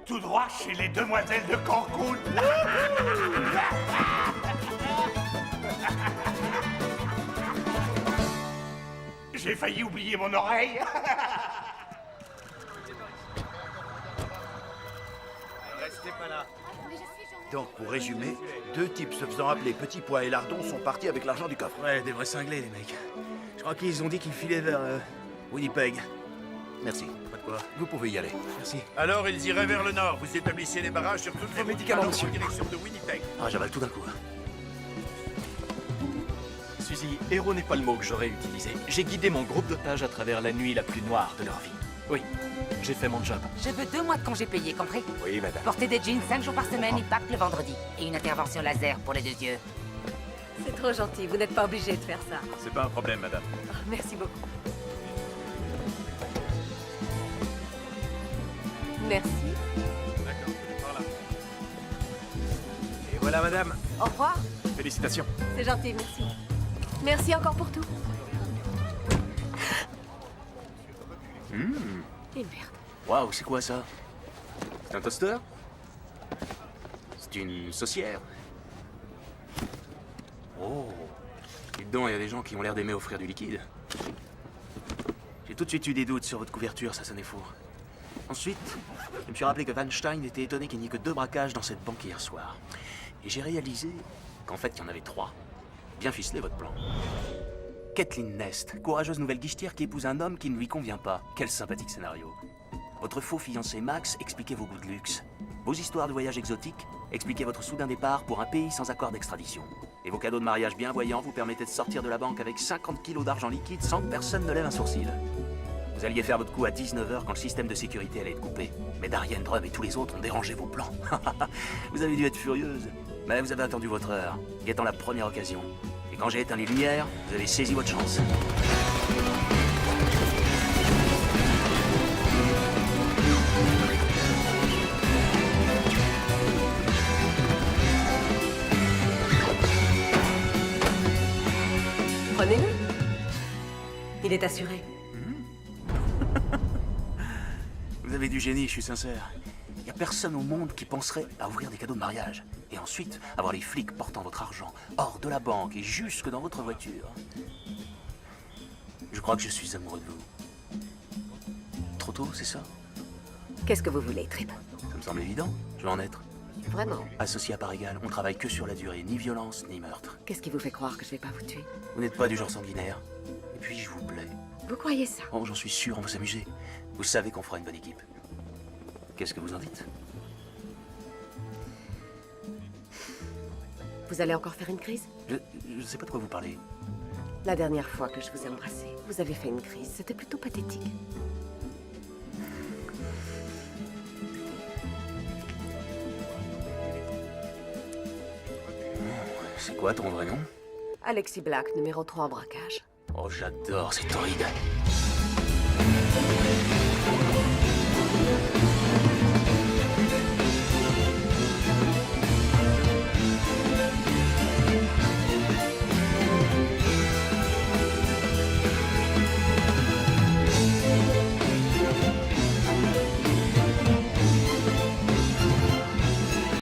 Speaker 11: Tout droit chez les demoiselles de Cancun. J'ai failli oublier mon oreille.
Speaker 14: Restez pas là. Donc, pour résumer, 2 types se faisant appeler Petit Pois et Lardon sont partis avec l'argent du coffre.
Speaker 8: Ouais, des vrais cinglés, les mecs. Je crois qu'ils ont dit qu'ils filaient vers Winnipeg.
Speaker 14: Merci.
Speaker 8: Pas de quoi.
Speaker 14: Vous pouvez y aller.
Speaker 8: Merci.
Speaker 14: Alors, ils iraient vers le nord. Vous établissiez les barrages sur toutes les
Speaker 8: médicaments,
Speaker 14: routes
Speaker 8: monsieur.
Speaker 14: en direction de Winnipeg.
Speaker 8: Ah, j'avale tout d'un coup.
Speaker 3: Suzy, héros n'est pas le mot que j'aurais utilisé. J'ai guidé mon groupe d'otages à travers la nuit la plus noire de leur vie. Oui, j'ai fait mon job.
Speaker 6: Je veux 2 mois de congés payés, compris?
Speaker 13: Oui, madame.
Speaker 6: Porter des jeans 5 jours par semaine, impact le vendredi. Et une intervention laser pour les 2 yeux.
Speaker 7: C'est trop gentil, vous n'êtes pas obligé de faire ça.
Speaker 3: C'est pas un problème, madame.
Speaker 7: Oh, merci beaucoup. Merci.
Speaker 3: D'accord, par là.
Speaker 8: Et voilà, madame.
Speaker 7: Au revoir.
Speaker 3: Félicitations.
Speaker 7: C'est gentil, merci. Merci encore pour tout. Et merde.
Speaker 8: Waouh, c'est quoi ça? C'est un toaster? C'est une saucière? Oh. Dites donc, il y a des gens qui ont l'air d'aimer offrir du liquide. J'ai tout de suite eu des doutes sur votre couverture, ça sonnait faux. Ensuite, je me suis rappelé que Weinstein était étonné qu'il n'y ait que 2 braquages dans cette banque hier soir. Et j'ai réalisé qu'en fait, il y en avait 3. Bien ficelé, votre plan. Kathleen Nest, courageuse nouvelle guichetière qui épouse un homme qui ne lui convient pas. Quel sympathique scénario. Votre faux fiancé Max, expliquez vos goûts de luxe. Vos histoires de voyage exotiques, expliquez votre soudain départ pour un pays sans accord d'extradition. Et vos cadeaux de mariage bien voyants vous permettaient de sortir de la banque avec 50 kilos d'argent liquide sans que personne ne lève un sourcil. Vous alliez faire votre coup à 19h quand le système de sécurité allait être coupé. Mais Darien, Drum et tous les autres ont dérangé vos plans. Vous avez dû être furieuse. Mais vous avez attendu votre heure, guettant la première occasion. Et quand j'ai éteint les lumières, vous avez saisi votre chance.
Speaker 7: Il est assuré.
Speaker 8: Vous avez du génie, je suis sincère. Il n'y a personne au monde qui penserait à ouvrir des cadeaux de mariage. Et ensuite, avoir les flics portant votre argent hors de la banque et jusque dans votre voiture. Je crois que je suis amoureux de vous. Trop tôt, c'est ça?
Speaker 7: Qu'est-ce que vous voulez, Trip?
Speaker 8: Ça me semble évident. Je veux en être.
Speaker 7: Vraiment?
Speaker 8: Associé à part égale, on travaille que sur la durée. Ni violence, ni meurtre.
Speaker 7: Qu'est-ce qui vous fait croire que je vais pas vous tuer?
Speaker 8: Vous n'êtes pas du genre sanguinaire. Et puis, je vous plais.
Speaker 7: Vous croyez ça?
Speaker 8: Oh, j'en suis sûr, on va s'amuser. Vous savez qu'on fera une bonne équipe. Qu'est-ce que vous en dites?
Speaker 7: Vous allez encore faire une crise?
Speaker 8: Je ne sais pas de quoi vous parlez.
Speaker 7: La dernière fois que je vous ai embrassé, vous avez fait une crise. C'était plutôt pathétique.
Speaker 8: C'est quoi ton vrai nom?
Speaker 7: Alexis Black, numéro 3 en braquage.
Speaker 8: Oh, j'adore, c'est torride.